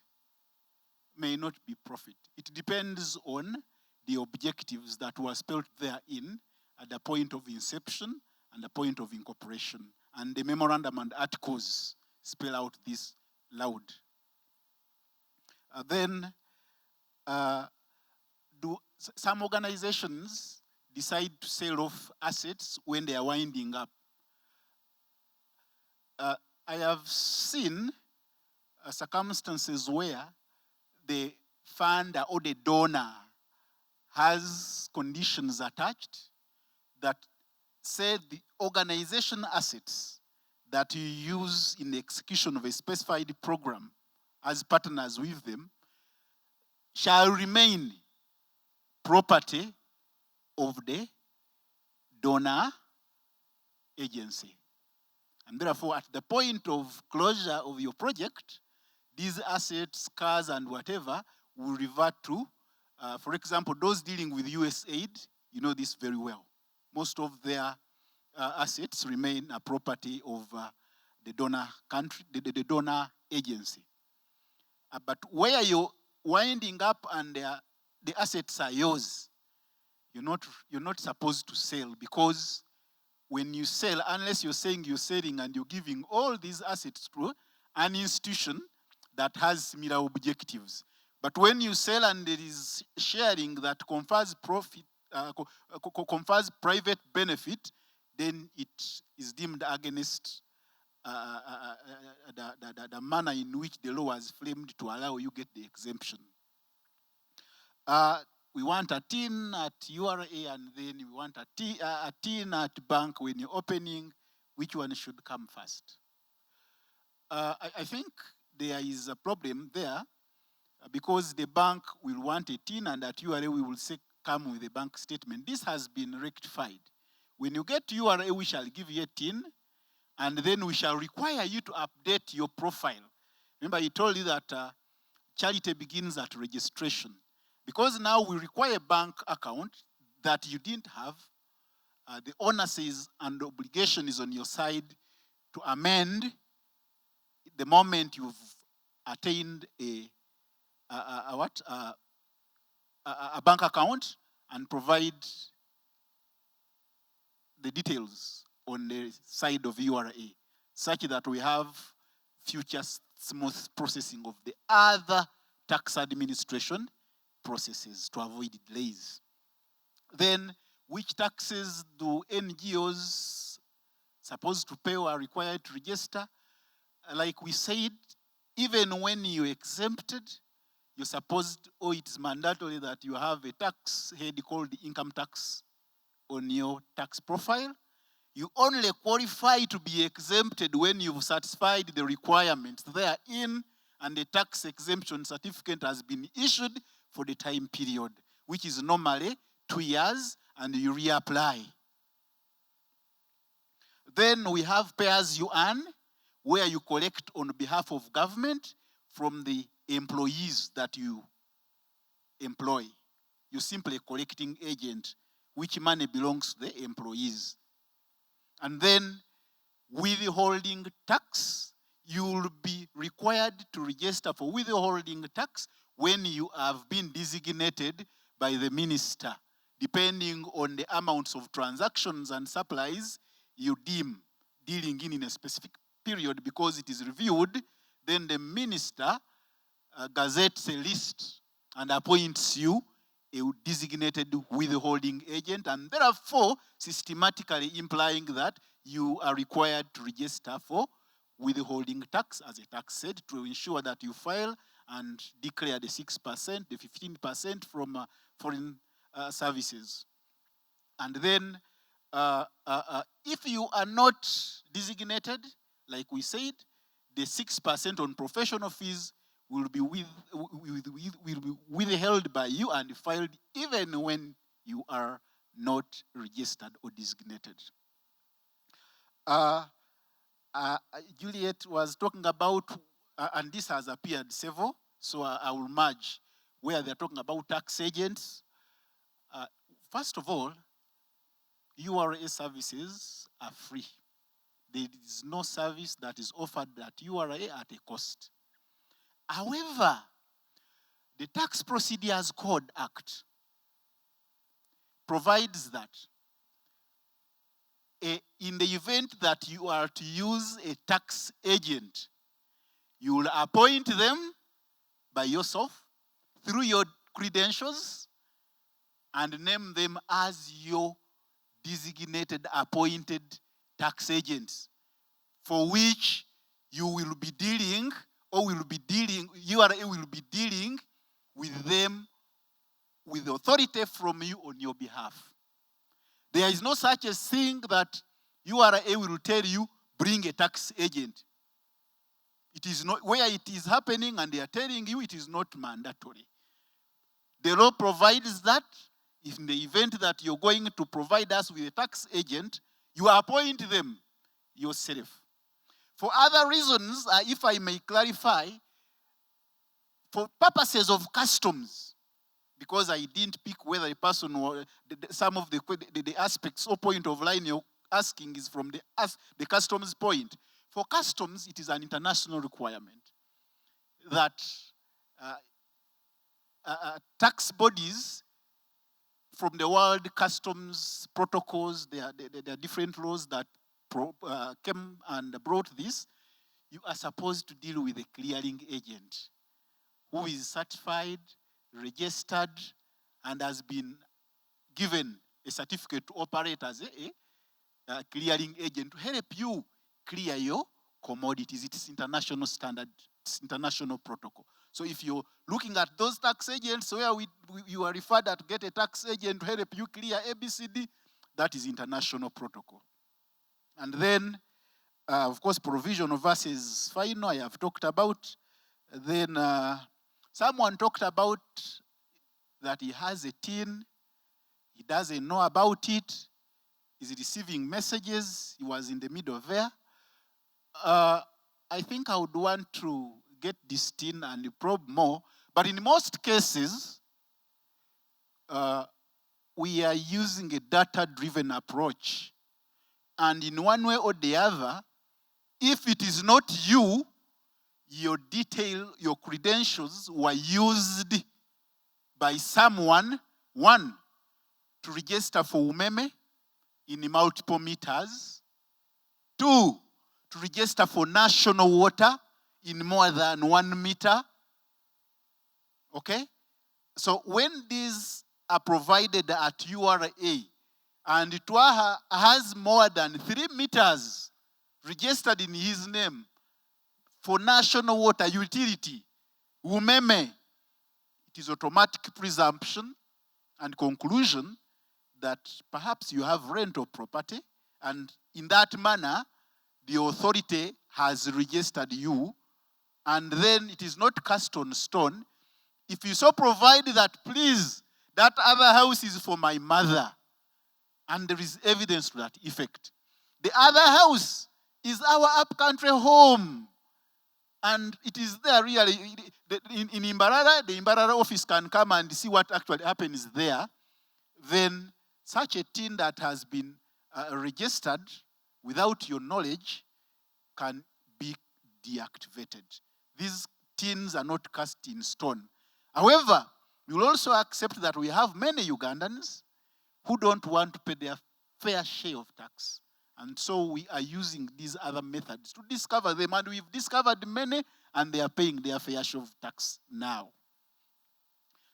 may not be profit. It depends on the objectives that were spelled therein at the point of inception and the point of incorporation. And the memorandum and articles spell out this loud. Then some organizations decide to sell off assets when they are winding up. I have seen circumstances where the fund or the donor has conditions attached that say the organization assets that you use in the execution of a specified program as partners with them shall remain property of the donor agency. And therefore, at the point of closure of your project, these assets, cars, and whatever will revert to, for example, those dealing with USAID, you know this very well. Most of their assets remain a property of the donor country, the donor agency. But where you're winding up and the assets are yours, you're not supposed to sell, because when you sell, unless you're saying you're selling and you're giving all these assets to an institution that has similar objectives. But when you sell and there is sharing that confers profit, confers private benefit, then it is deemed against the manner in which the law was framed to allow you get the exemption. We want a tin at URA, and then we want a tin at bank when you're opening. Which one should come first? I think there is a problem there, because the bank will want a tin, and at URA we will say come with a bank statement. This has been rectified. When you get to URA, we shall give you a tin, and then we shall require you to update your profile. Remember, he told you that charity begins at registration. Because now we require a bank account that you didn't have, the onus is and the obligation is on your side to amend the moment you've attained a bank account and provide the details on the side of URA, such that we have future smooth processing of the other tax administration processes to avoid delays. Then, which taxes do NGOs supposed to pay or are required to register? Like we said, even when you're exempted, you're supposed, or it's mandatory that you have a tax head called the income tax on your tax profile. You only qualify to be exempted when you've satisfied the requirements therein, and the tax exemption certificate has been issued for the time period, which is normally 2 years, and you reapply. Then we have pay as you earn, where you collect on behalf of government from the employees that you employ. You're simply a collecting agent, which money belongs to the employees. And then withholding tax, you will be required to register for withholding tax when you have been designated by the minister, depending on the amounts of transactions and supplies you deem dealing in a specific period, because it is reviewed. Then the minister gazettes a list and appoints you a designated withholding agent, and therefore systematically implying that you are required to register for withholding tax, as a tax said, to ensure that you file and declare the 6%, the 15% from foreign services. And then if you are not designated, like we said, the 6% on professional fees will be withheld by you and filed even when you are not registered or designated. Juliet was talking about, and this has appeared several, so I will merge where they're talking about tax agents. First of all, URA services are free. There is no service that is offered at URA at a cost. However, the Tax Procedures Code Act provides that in the event that you are to use a tax agent, you will appoint them by yourself through your credentials and name them as your designated appointed tax agents, for which you will be dealing, or will be dealing, URA will be dealing with them with authority from you on your behalf. There is no such a thing that URA will tell you, bring a tax agent. It is not, where it is happening and they are telling you, it is not mandatory. The law provides that in the event that you're going to provide us with a tax agent, you appoint them yourself. For other reasons, if I may clarify, for purposes of customs, because I didn't pick whether a person or some of the aspects or point of line you're asking is from the customs point. For customs, it is an international requirement that tax bodies from the world customs protocols, there are different laws that came and brought this. You are supposed to deal with a clearing agent who is certified, registered, and has been given a certificate to operate as a clearing agent to help you clear your commodities. It is international standard, it's international protocol. So if you're looking at those tax agents where you are referred to get a tax agent to help you clear ABCD, that is international protocol. And then, of course, provisional versus final, I have talked about. Then someone talked about that he has a TIN, he doesn't know about it, he's receiving messages, he was in the middle there. I think I would want to get this TIN and probe more, but in most cases, we are using a data-driven approach. And in one way or the other, if it is not you, your detail, your credentials were used by someone, one, to register for umeme in multiple meters, two, to register for national water in more than 1 meter. Okay? So when these are provided at URA and Twaha has more than 3 meters registered in his name for national water utility, umeme, it is automatic presumption and conclusion that perhaps you have rental property, and in that manner, the authority has registered you, and then it is not cast on stone. If you so provide that, please, that other house is for my mother, and there is evidence to that effect. The other house is our upcountry home, and it is there really. In Imbarara, the Imbarara office can come and see what actually happens there. Then such a TIN that has been registered without your knowledge can be deactivated. These TINs are not cast in stone. However, we will also accept that we have many Ugandans who don't want to pay their fair share of tax. And so we are using these other methods to discover them, and we've discovered many, and they are paying their fair share of tax now.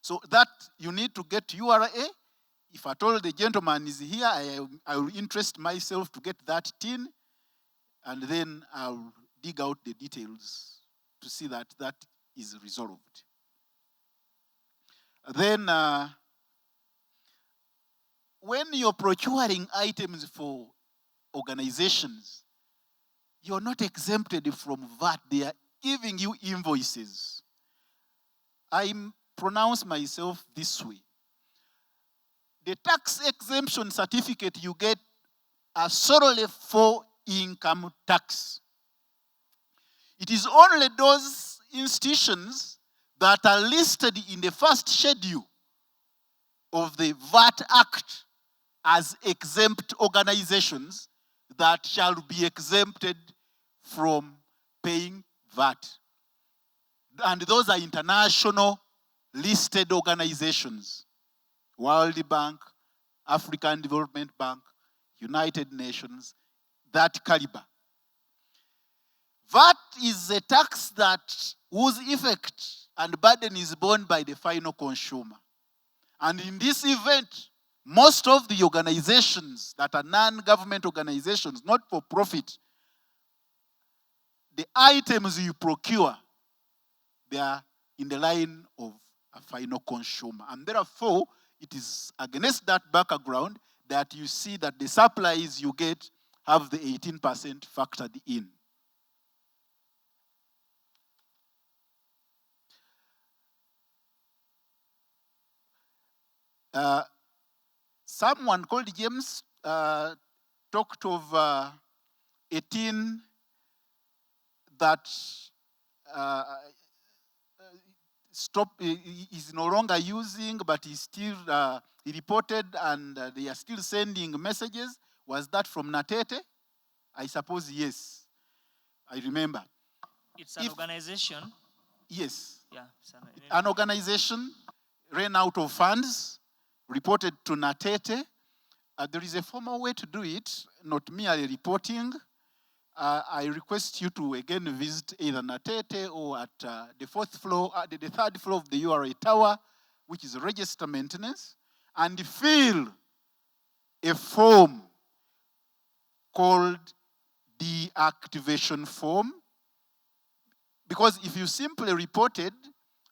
So that you need to get URA. If at all the gentleman is here, I will interest myself to get that TIN, and then I'll dig out the details to see that that is resolved. Then, when you're procuring items for organizations, you're not exempted from VAT. They are giving you invoices. I pronounce myself this way. The tax exemption certificate you get are solely for income tax. It is only those institutions that are listed in the first schedule of the VAT Act as exempt organizations that shall be exempted from paying VAT. And those are international listed organizations. World Bank, African Development Bank, United Nations, that caliber. VAT is a tax whose effect and burden is borne by the final consumer. And in this event, most of the organizations that are non-government organizations, not for profit, the items you procure, they are in the line of a final consumer. And therefore, it is against that background that you see that the supplies you get have the 18% factored in. Someone called James talked of 18 that is no longer using, but is still he reported, and they are still sending messages. Was that from Natete? I suppose yes. I remember. It's an organization. Yes. Yeah. An organization ran out of funds, reported to Natete. There is a formal way to do it, not merely reporting. I request you to again visit either Natete or at the fourth floor, the third floor of the URA tower, which is register maintenance, and fill a form called deactivation form. Because if you simply reported,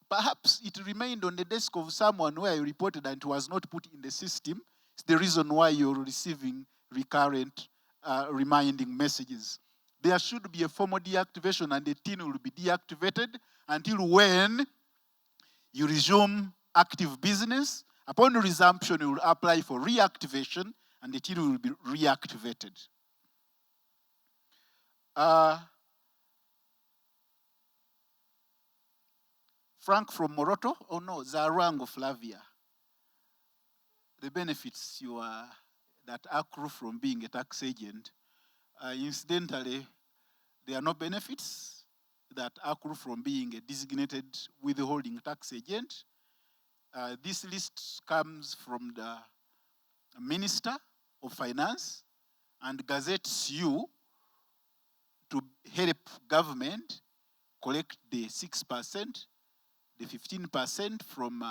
perhaps it remained on the desk of someone where you reported and it was not put in the system. It's the reason why you're receiving recurrent reminding messages. There should be a formal deactivation, and the tin will be deactivated until when you resume active business. Upon resumption, you will apply for reactivation, and the tin will be reactivated. Frank from Moroto, oh no, Zarango Flavia. The benefits that accrue from being a tax agent, incidentally, there are no benefits that accrue from being a designated withholding tax agent. This list comes from the Minister of Finance and gazettes you to help government collect the 6%, the 15% from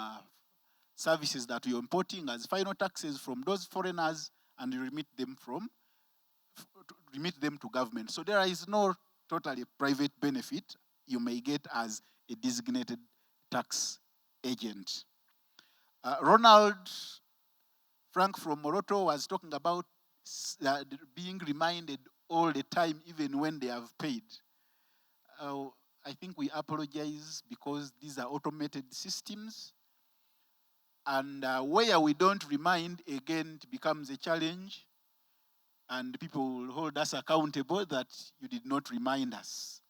services that you're importing as final taxes from those foreigners, and you remit them to government. So there is no totally private benefit you may get as a designated tax agent. Ronald Frank from Moroto was talking about being reminded all the time, even when they have paid. I think we apologize because these are automated systems. And where we don't remind, again, it becomes a challenge. And people will hold us accountable that you did not remind us.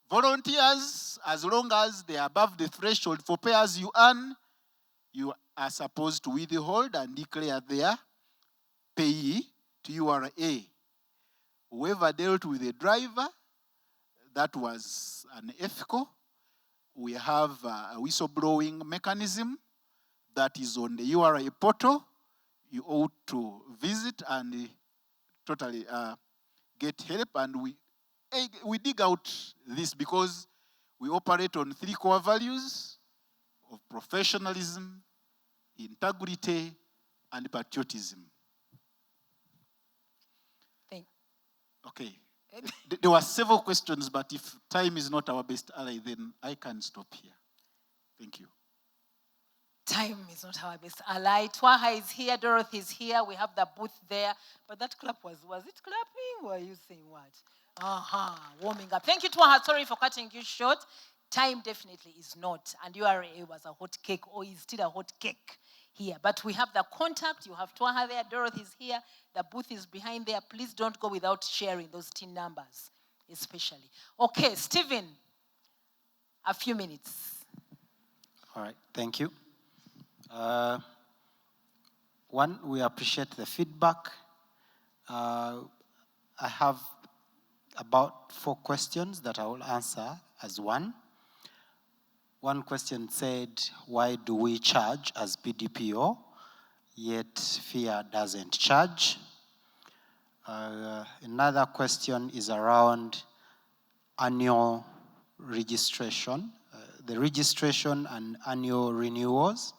Volunteers, as long as they are above the threshold for pay as you earn, you are supposed to withhold and declare their payee to URA. Whoever dealt with a driver, that was unethical. We have a whistleblowing mechanism that is on the URA portal. You ought to visit and totally get help. And we dig out this because we operate on 3 core values of professionalism, integrity, and patriotism. Thank. Okay. There were several questions, but if time is not our best ally, then I can stop here. Thank you. Time is not our best ally. Twaha is here, Dorothy is here, we have the booth there. But that clap was it clapping or are you saying what? Warming up. Thank you, Twaha. Sorry for cutting you short. Time definitely is not. And URA was a hot cake or is still a hot cake here. But we have the contact. You have Twaha there, Dorothy is here. The booth is behind there. Please don't go without sharing those TIN numbers, especially. Okay, Stephen, a few minutes. All right, thank you. One, we appreciate the feedback. I have about 4 questions that I will answer as one. One question said, why do we charge as PDPO, yet FIA doesn't charge? Another question is around annual registration. The registration and annual renewals.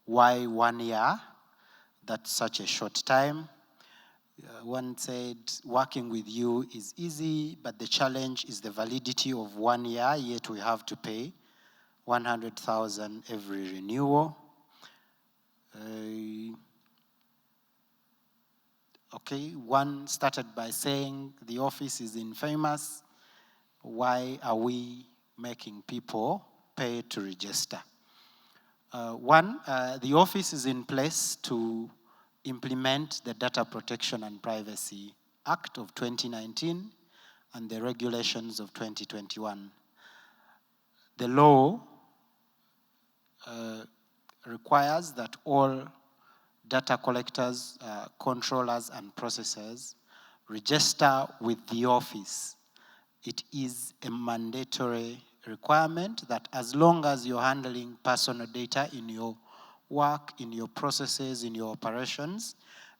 Why 1 year? That's such a short time. One said, working with you is easy, but the challenge is the validity of 1 year, yet we have to pay 100,000 every renewal. Okay, one started by saying the office is infamous. Why are we making people pay to register? One, the office is in place to implement the Data Protection and Privacy Act of 2019 and the regulations of 2021. The law requires that all data collectors, controllers, and processors register with the office. It is a mandatory requirement that as long as you're handling personal data in your work, in your processes, in your operations,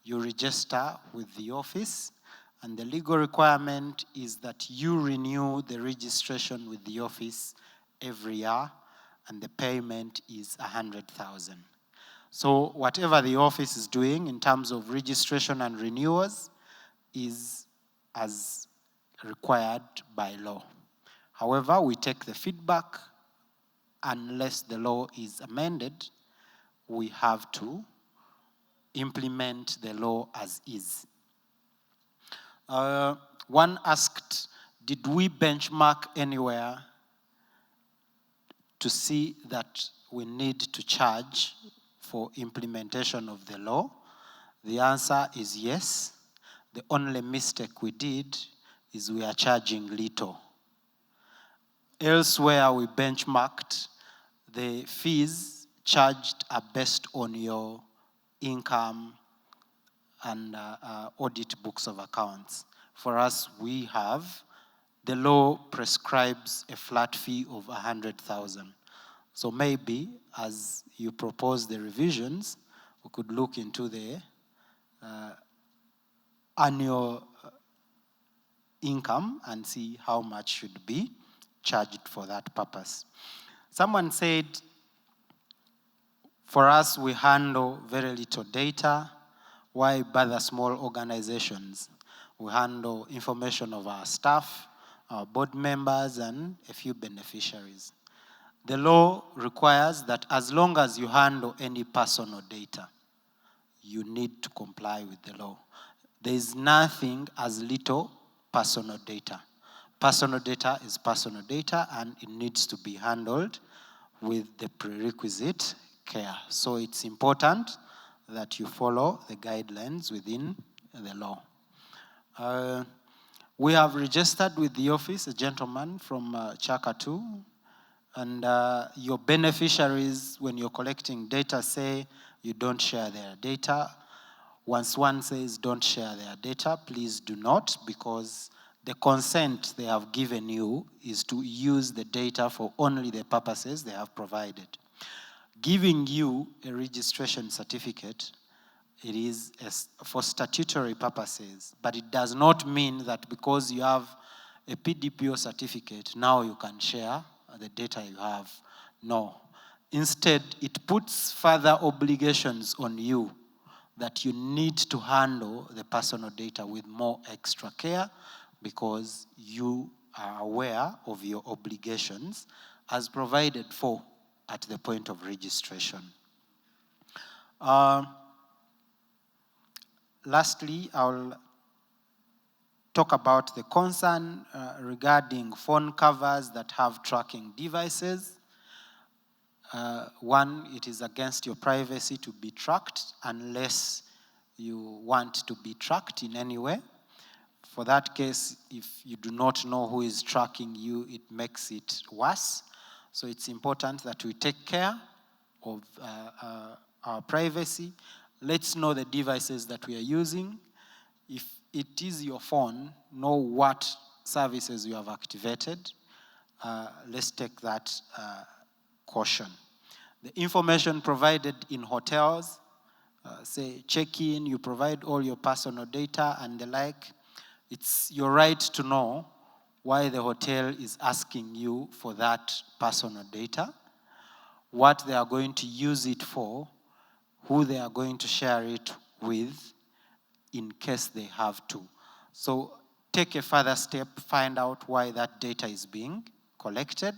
you register with the office. And the legal requirement is that you renew the registration with the office every year, and the payment is 100,000. So whatever the office is doing in terms of registration and renewals is as required by law. However, we take the feedback. Unless the law is amended, we have to implement the law as is. One asked, did we benchmark anywhere to see that we need to charge for implementation of the law? The answer is yes. The only mistake we did is we are charging little. Elsewhere we benchmarked, the fees charged are based on your income and audit books of accounts. For us, we have, the law prescribes a flat fee of 100,000. So maybe as you propose the revisions, we could look into the annual income and see how much should be charged for that purpose. Someone said, for us, we handle very little data. Why bother small organizations? We handle information of our staff, our board members, and a few beneficiaries. The law requires that as long as you handle any personal data, you need to comply with the law. There is nothing as little personal data. Personal data is personal data, and it needs to be handled with the prerequisite care. So it's important that you follow the guidelines within the law. We have registered with the office a gentleman from Chakatu, and your beneficiaries, when you're collecting data, say you don't share their data. Once one says don't share their data, please do not, because the consent they have given you is to use the data for only the purposes they have provided. Giving you a registration certificate, it is for statutory purposes, but it does not mean that because you have a PDPO certificate, now you can share the data you have. No. Instead, it puts further obligations on you that you need to handle the personal data with more extra care, because you are aware of your obligations as provided for at the point of registration. Lastly, I'll talk about the concern regarding phone covers that have tracking devices. One, it is against your privacy to be tracked unless you want to be tracked in any way. For that case, if you do not know who is tracking you, it makes it worse. So it's important that we take care of our privacy. Let's know the devices that we are using. If it is your phone, know what services you have activated. Let's take that caution. The information provided in hotels, say check-in, you provide all your personal data and the like. It's your right to know why the hotel is asking you for that personal data, what they are going to use it for, who they are going to share it with in case they have to. So take a further step, find out why that data is being collected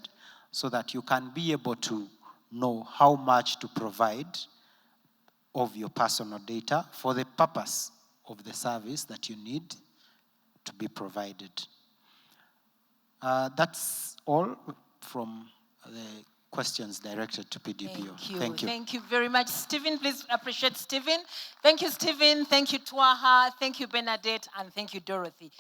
so that you can be able to know how much to provide of your personal data for the purpose of the service that you need to be provided. That's all from the questions directed to PDPO. Thank you. Thank you very much. Stephen, please appreciate Stephen. Thank you, Stephen. Thank you, Twaha. Thank you, Bernadette. And thank you, Dorothy.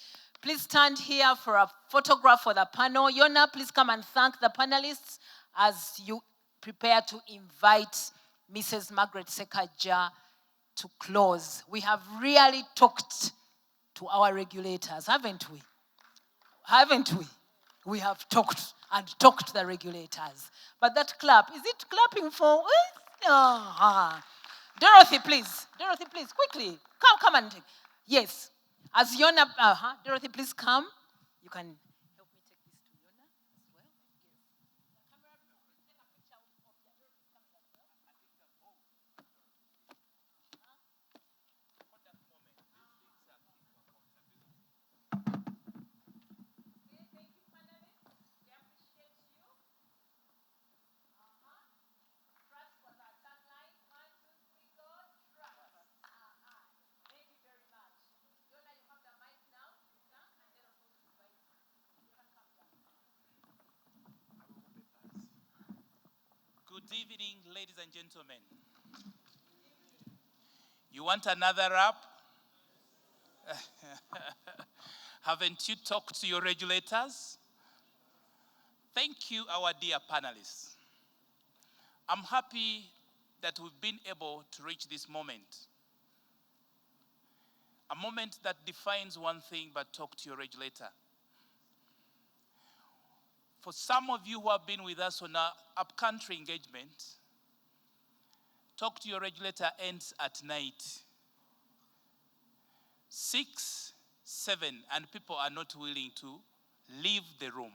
Please stand here for a photograph for the panel. Yona, please come and thank the panelists as you prepare to invite Mrs. Margaret Sekaja to close. We have really talked to our regulators, haven't we? Haven't we? We have talked and talked to the regulators. But that clap, is it clapping for? Dorothy, please. Dorothy, please, quickly. Come and take. Yes. As Yona, Dorothy, please come. You can help me take this to Yona as well. Good evening, ladies and gentlemen. You want another rap? Haven't you talked to your regulators? Thank you, our dear panelists. I'm happy that we've been able to reach this moment. A moment that defines one thing, but talk to your regulator. For some of you who have been with us on our upcountry engagement, talk to your regulator ends at night. 6, 7, and people are not willing to leave the room.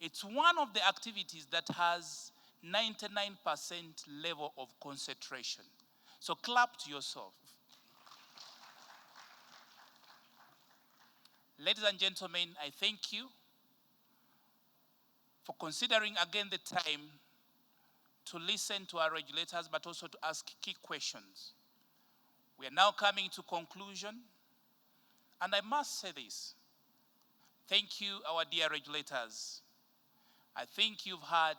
It's one of the activities that has 99% level of concentration. So clap to yourself. Ladies and gentlemen, I thank you for considering again the time to listen to our regulators, but also to ask key questions. We are now coming to conclusion, and I must say this. Thank you, our dear regulators. I think you've had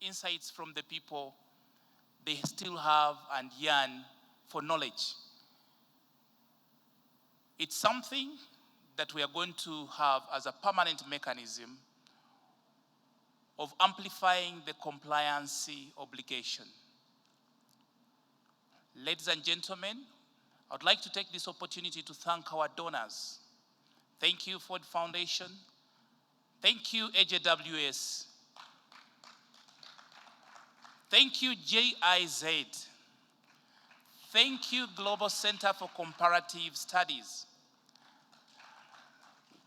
insights from the people. They still have and yearn for knowledge. It's something that we are going to have as a permanent mechanism of amplifying the compliance obligation. Ladies and gentlemen, I would like to take this opportunity to thank our donors. Thank you, Ford Foundation. Thank you, AJWS. Thank you, GIZ. Thank you, Global Center for Comparative Studies.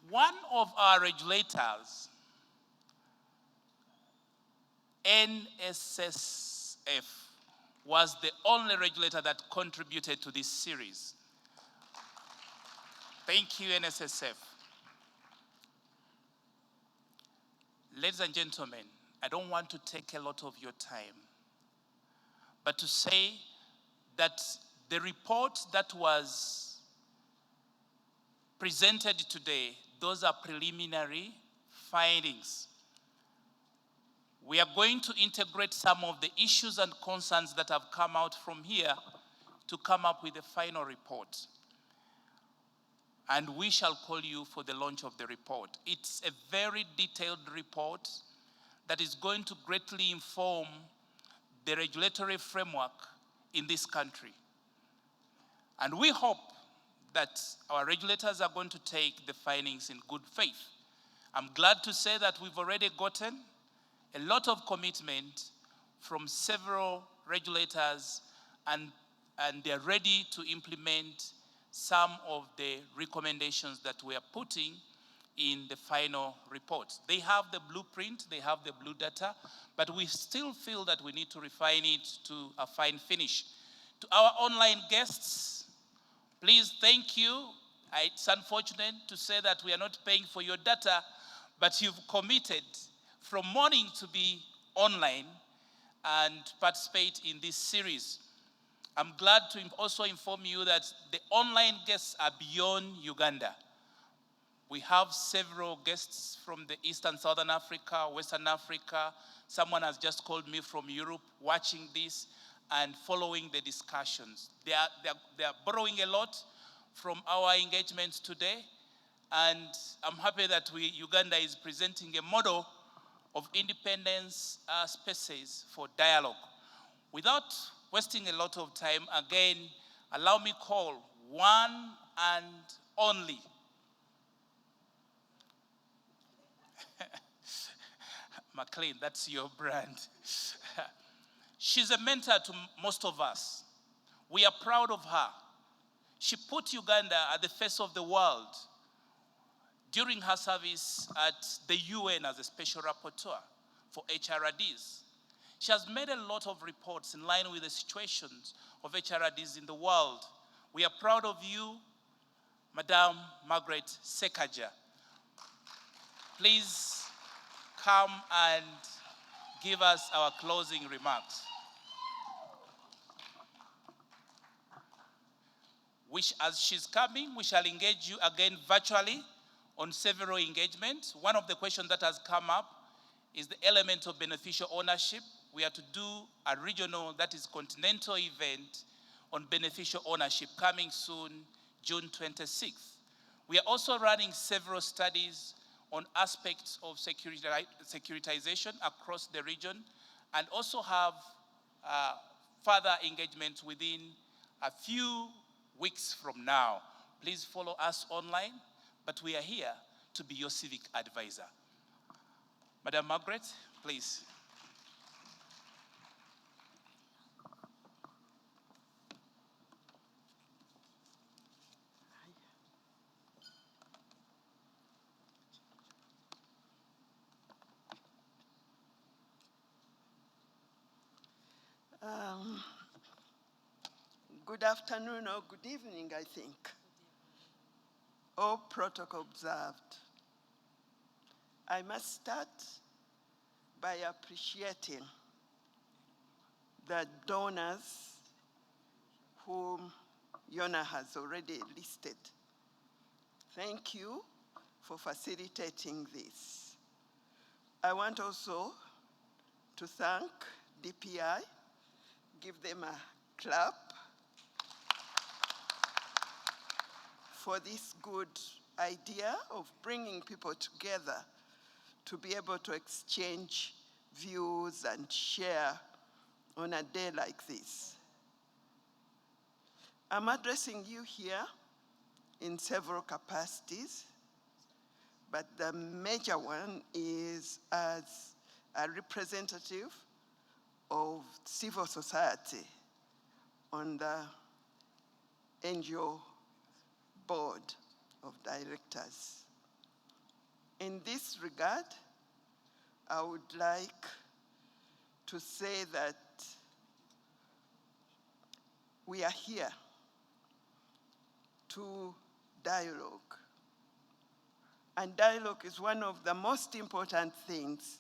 One of our regulators, NSSF, was the only regulator that contributed to this series. Thank you, NSSF. Ladies and gentlemen, I don't want to take a lot of your time, but to say that the report that was presented today, those are preliminary findings. We are going to integrate some of the issues and concerns that have come out from here to come up with a final report. And we shall call you for the launch of the report. It's a very detailed report that is going to greatly inform the regulatory framework in this country. And we hope that our regulators are going to take the findings in good faith. I'm glad to say that we've already gotten a lot of commitment from several regulators, and they're ready to implement some of the recommendations that we are putting in the final report. They have the blueprint, they have the blue data, but we still feel that we need to refine it to a fine finish. To our online guests, please, thank you. It's unfortunate to say that we are not paying for your data, but you've committed from morning to be online and participate in this series. I'm glad to also inform you that the online guests are beyond Uganda. We have several guests from the Eastern Southern Africa, Western Africa. Someone has just called me from Europe watching this and following the discussions. They are borrowing a lot from our engagements today, and I'm happy that Uganda is presenting a model of independence spaces for dialogue. Without wasting a lot of time, again, allow me call one and only McLean, that's your brand. She's a mentor to most of us. We are proud of her. She put Uganda at the face of the world during her service at the UN as a special rapporteur for HRDs. She has made a lot of reports in line with the situations of HRDs in the world. We are proud of you, Madam Margaret Sekaja. Please come and give us our closing remarks. As she's coming, we shall engage you again virtually on several engagements. One of the questions that has come up is the element of beneficial ownership. We are to do a regional, that is continental event on beneficial ownership coming soon, June 26th. We are also running several studies on aspects of securitization across the region, and also have further engagement within a few weeks from now. Please follow us online, but we are here to be your civic advisor. Madam Margaret, please. Good afternoon or good evening, I think. All protocol observed. I must start by appreciating the donors whom Yona has already listed. Thank you for facilitating this. I want also to thank DPI, give them a clap for this good idea of bringing people together to be able to exchange views and share on a day like this. I'm addressing you here in several capacities, but the major one is as a representative of civil society on the NGO board of directors. In this regard, I would like to say that we are here to dialogue And dialogue is one of the most important things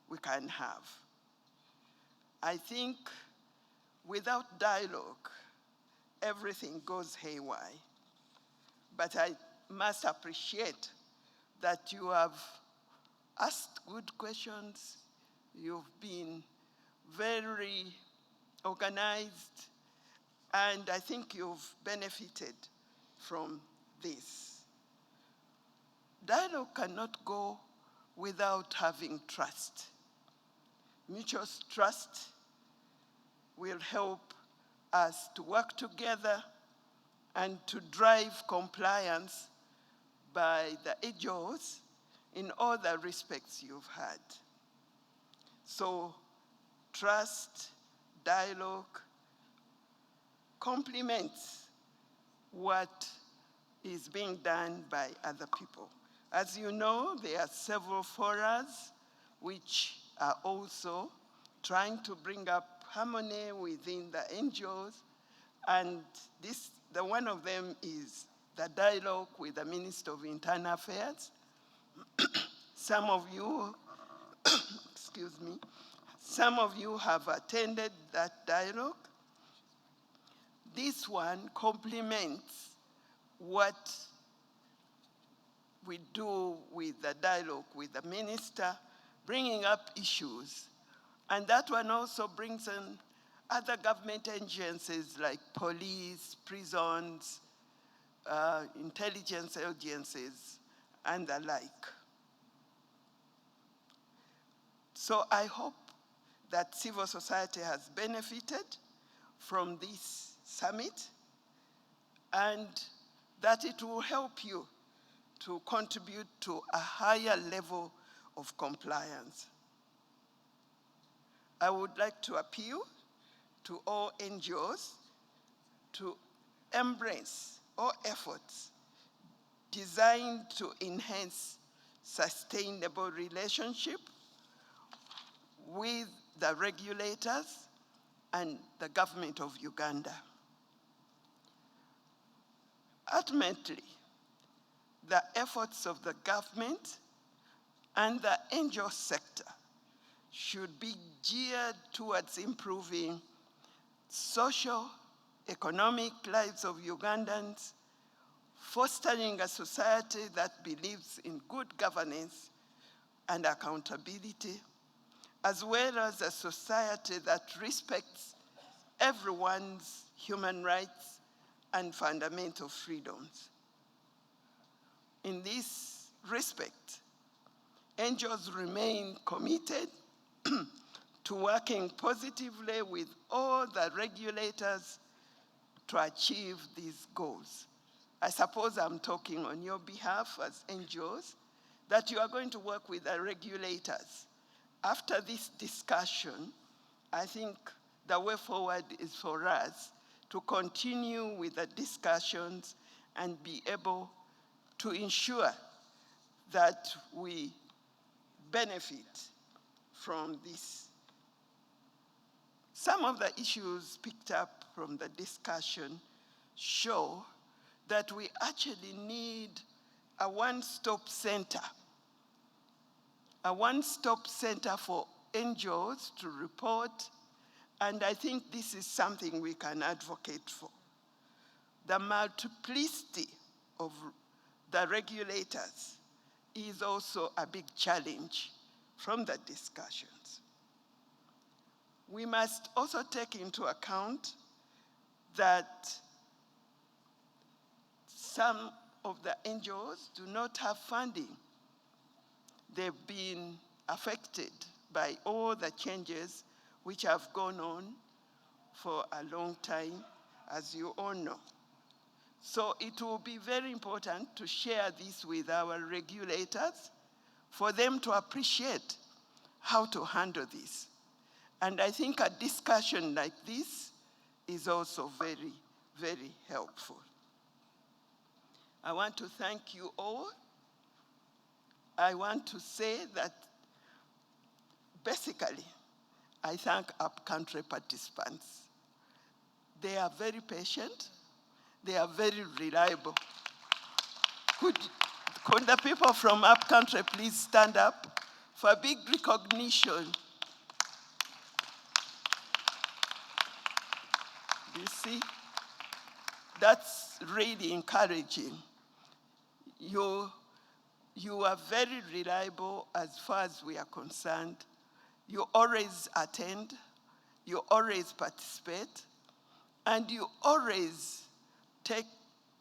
we can have. I think without dialogue, everything goes haywire. But I must appreciate that you have asked good questions. You've been very organized, and I think you've benefited from this. Dialogue cannot go without having trust. Mutual trust will help us to work together and to drive compliance by the NGOs in all the respects you've had. So trust, dialogue, complements what is being done by other people. As you know, there are several forums which are also trying to bring up harmony within the NGOs, and one of them is the dialogue with the Minister of Internal Affairs. Some of you, excuse me, some of you have attended that dialogue. This one complements what we do with the dialogue with the minister, bringing up issues. And that one also brings in other government agencies like police, prisons, intelligence agencies, and the like. So I hope that civil society has benefited from this summit and that it will help you to contribute to a higher level of compliance. I would like to appeal to all NGOs to embrace all efforts designed to enhance sustainable relationship with the regulators and the government of Uganda. Ultimately, the efforts of the government and the NGO sector should be geared towards improving social, economic lives of Ugandans, fostering a society that believes in good governance and accountability, as well as a society that respects everyone's human rights and fundamental freedoms. In this respect, NGOs remain committed to working positively with all the regulators to achieve these goals. I suppose I'm talking on your behalf as NGOs, that you are going to work with the regulators. After this discussion, I think the way forward is for us to continue with the discussions and be able to ensure that we benefit from this. Some of the issues picked up from the discussion show that we actually need a one-stop center for NGOs to report, and I think this is something we can advocate for. The multiplicity of the regulators is also a big challenge from the discussions. We must also take into account that some of the NGOs do not have funding. They've been affected by all the changes which have gone on for a long time, as you all know. So it will be very important to share this with our regulators for them to appreciate how to handle this. And I think a discussion like this is also very, very helpful. I want to thank you all. I want to say that basically, I thank up-country participants. They are very patient. They are very reliable. Could the people from upcountry please stand up for a big recognition? You see, that's really encouraging. You are very reliable as far as we are concerned. You always attend, you always participate, and you always take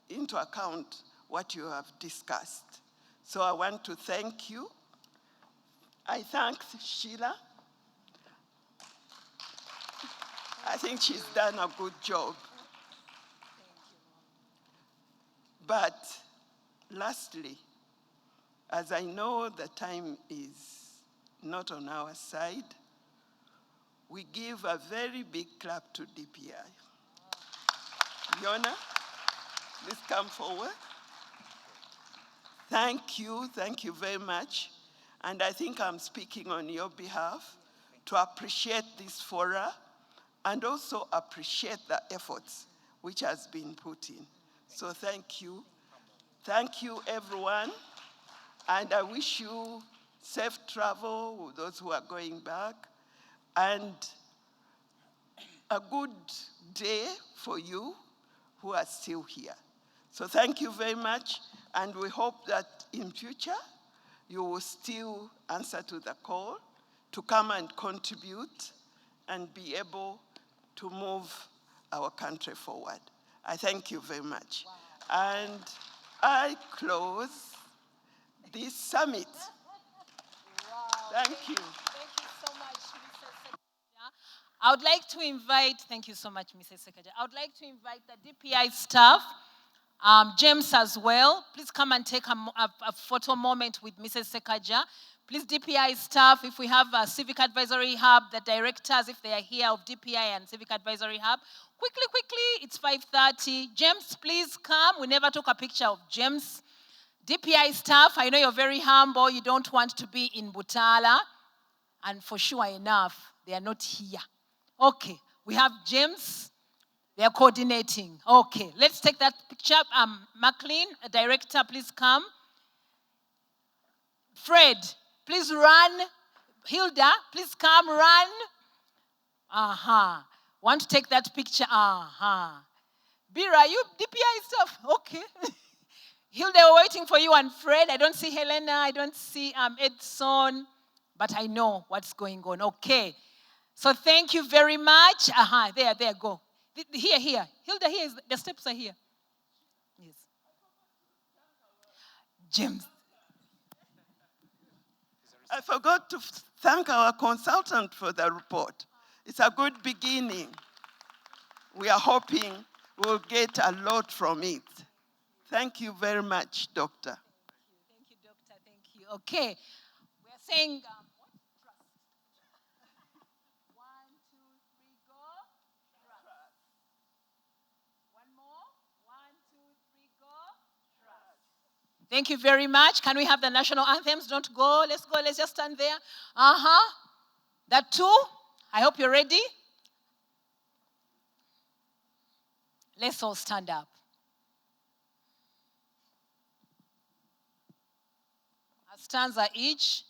into account what you have discussed. So I want to thank you. I thank Sheila. I think she's done a good job. But lastly, as I know the time is not on our side, we give a very big clap to DPI. Yona, please come forward. Thank you very much. And I think I'm speaking on your behalf to appreciate this fora and also appreciate the efforts which has been put in. So thank you. Thank you, everyone. And I wish you safe travel with those who are going back and a good day for you who are still here. So thank you very much, and we hope that in future you will still answer to the call to come and contribute and be able to move our country forward. I thank you very much. Wow. And I close this summit. Wow. Thank you. Thank you so much, Mrs. Sekaja. I would like to invite, thank you so much, Mrs. Sekaja. I would like to invite the DPI staff, James as well. Please come and take a photo moment with Mrs. Sekaja. Please, DPI staff, if we have a Civic Advisory Hub, the directors, if they are here of DPI and Civic Advisory Hub, quickly, it's 5:30. James, please come. We never took a picture of James. DPI staff, I know you're very humble. You don't want to be in Butala. And for sure enough, they are not here. Okay, we have James. They are coordinating. Okay, let's take that picture. McLean, a director, please come. Fred, please run. Hilda, please come, run. Want to take that picture? Bira, you DPI stuff? Okay. Hilda, we're waiting for you, and Fred. I don't see Helena. I don't see Edson, but I know what's going on. Okay. So thank you very much. There, go. Here. Hilda, here. The steps are here. Yes. James. I forgot to thank our consultant for the report. It's a good beginning. We are hoping we'll get a lot from it. Thank you very much, Doctor. Thank you, Doctor. Thank you. Okay. We are saying, what? Trust. 1, 2, 3, go. Trust. One more. 1, 2, 3, go. Trust. Thank you very much. Can we have the national anthems? Don't go. Let's go. Let's just stand there. That 2. I hope you're ready. Let's all stand up. A stanza each.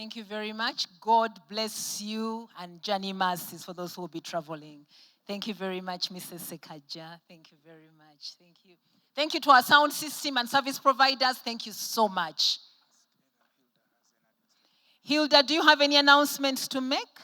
Thank you very much. God bless you, and journey mercies for those who will be traveling. Thank you very much, Mrs. Sekaja. Thank you very much. Thank you. Thank you to our sound system and service providers. Thank you so much. Hilda, do you have any announcements to make?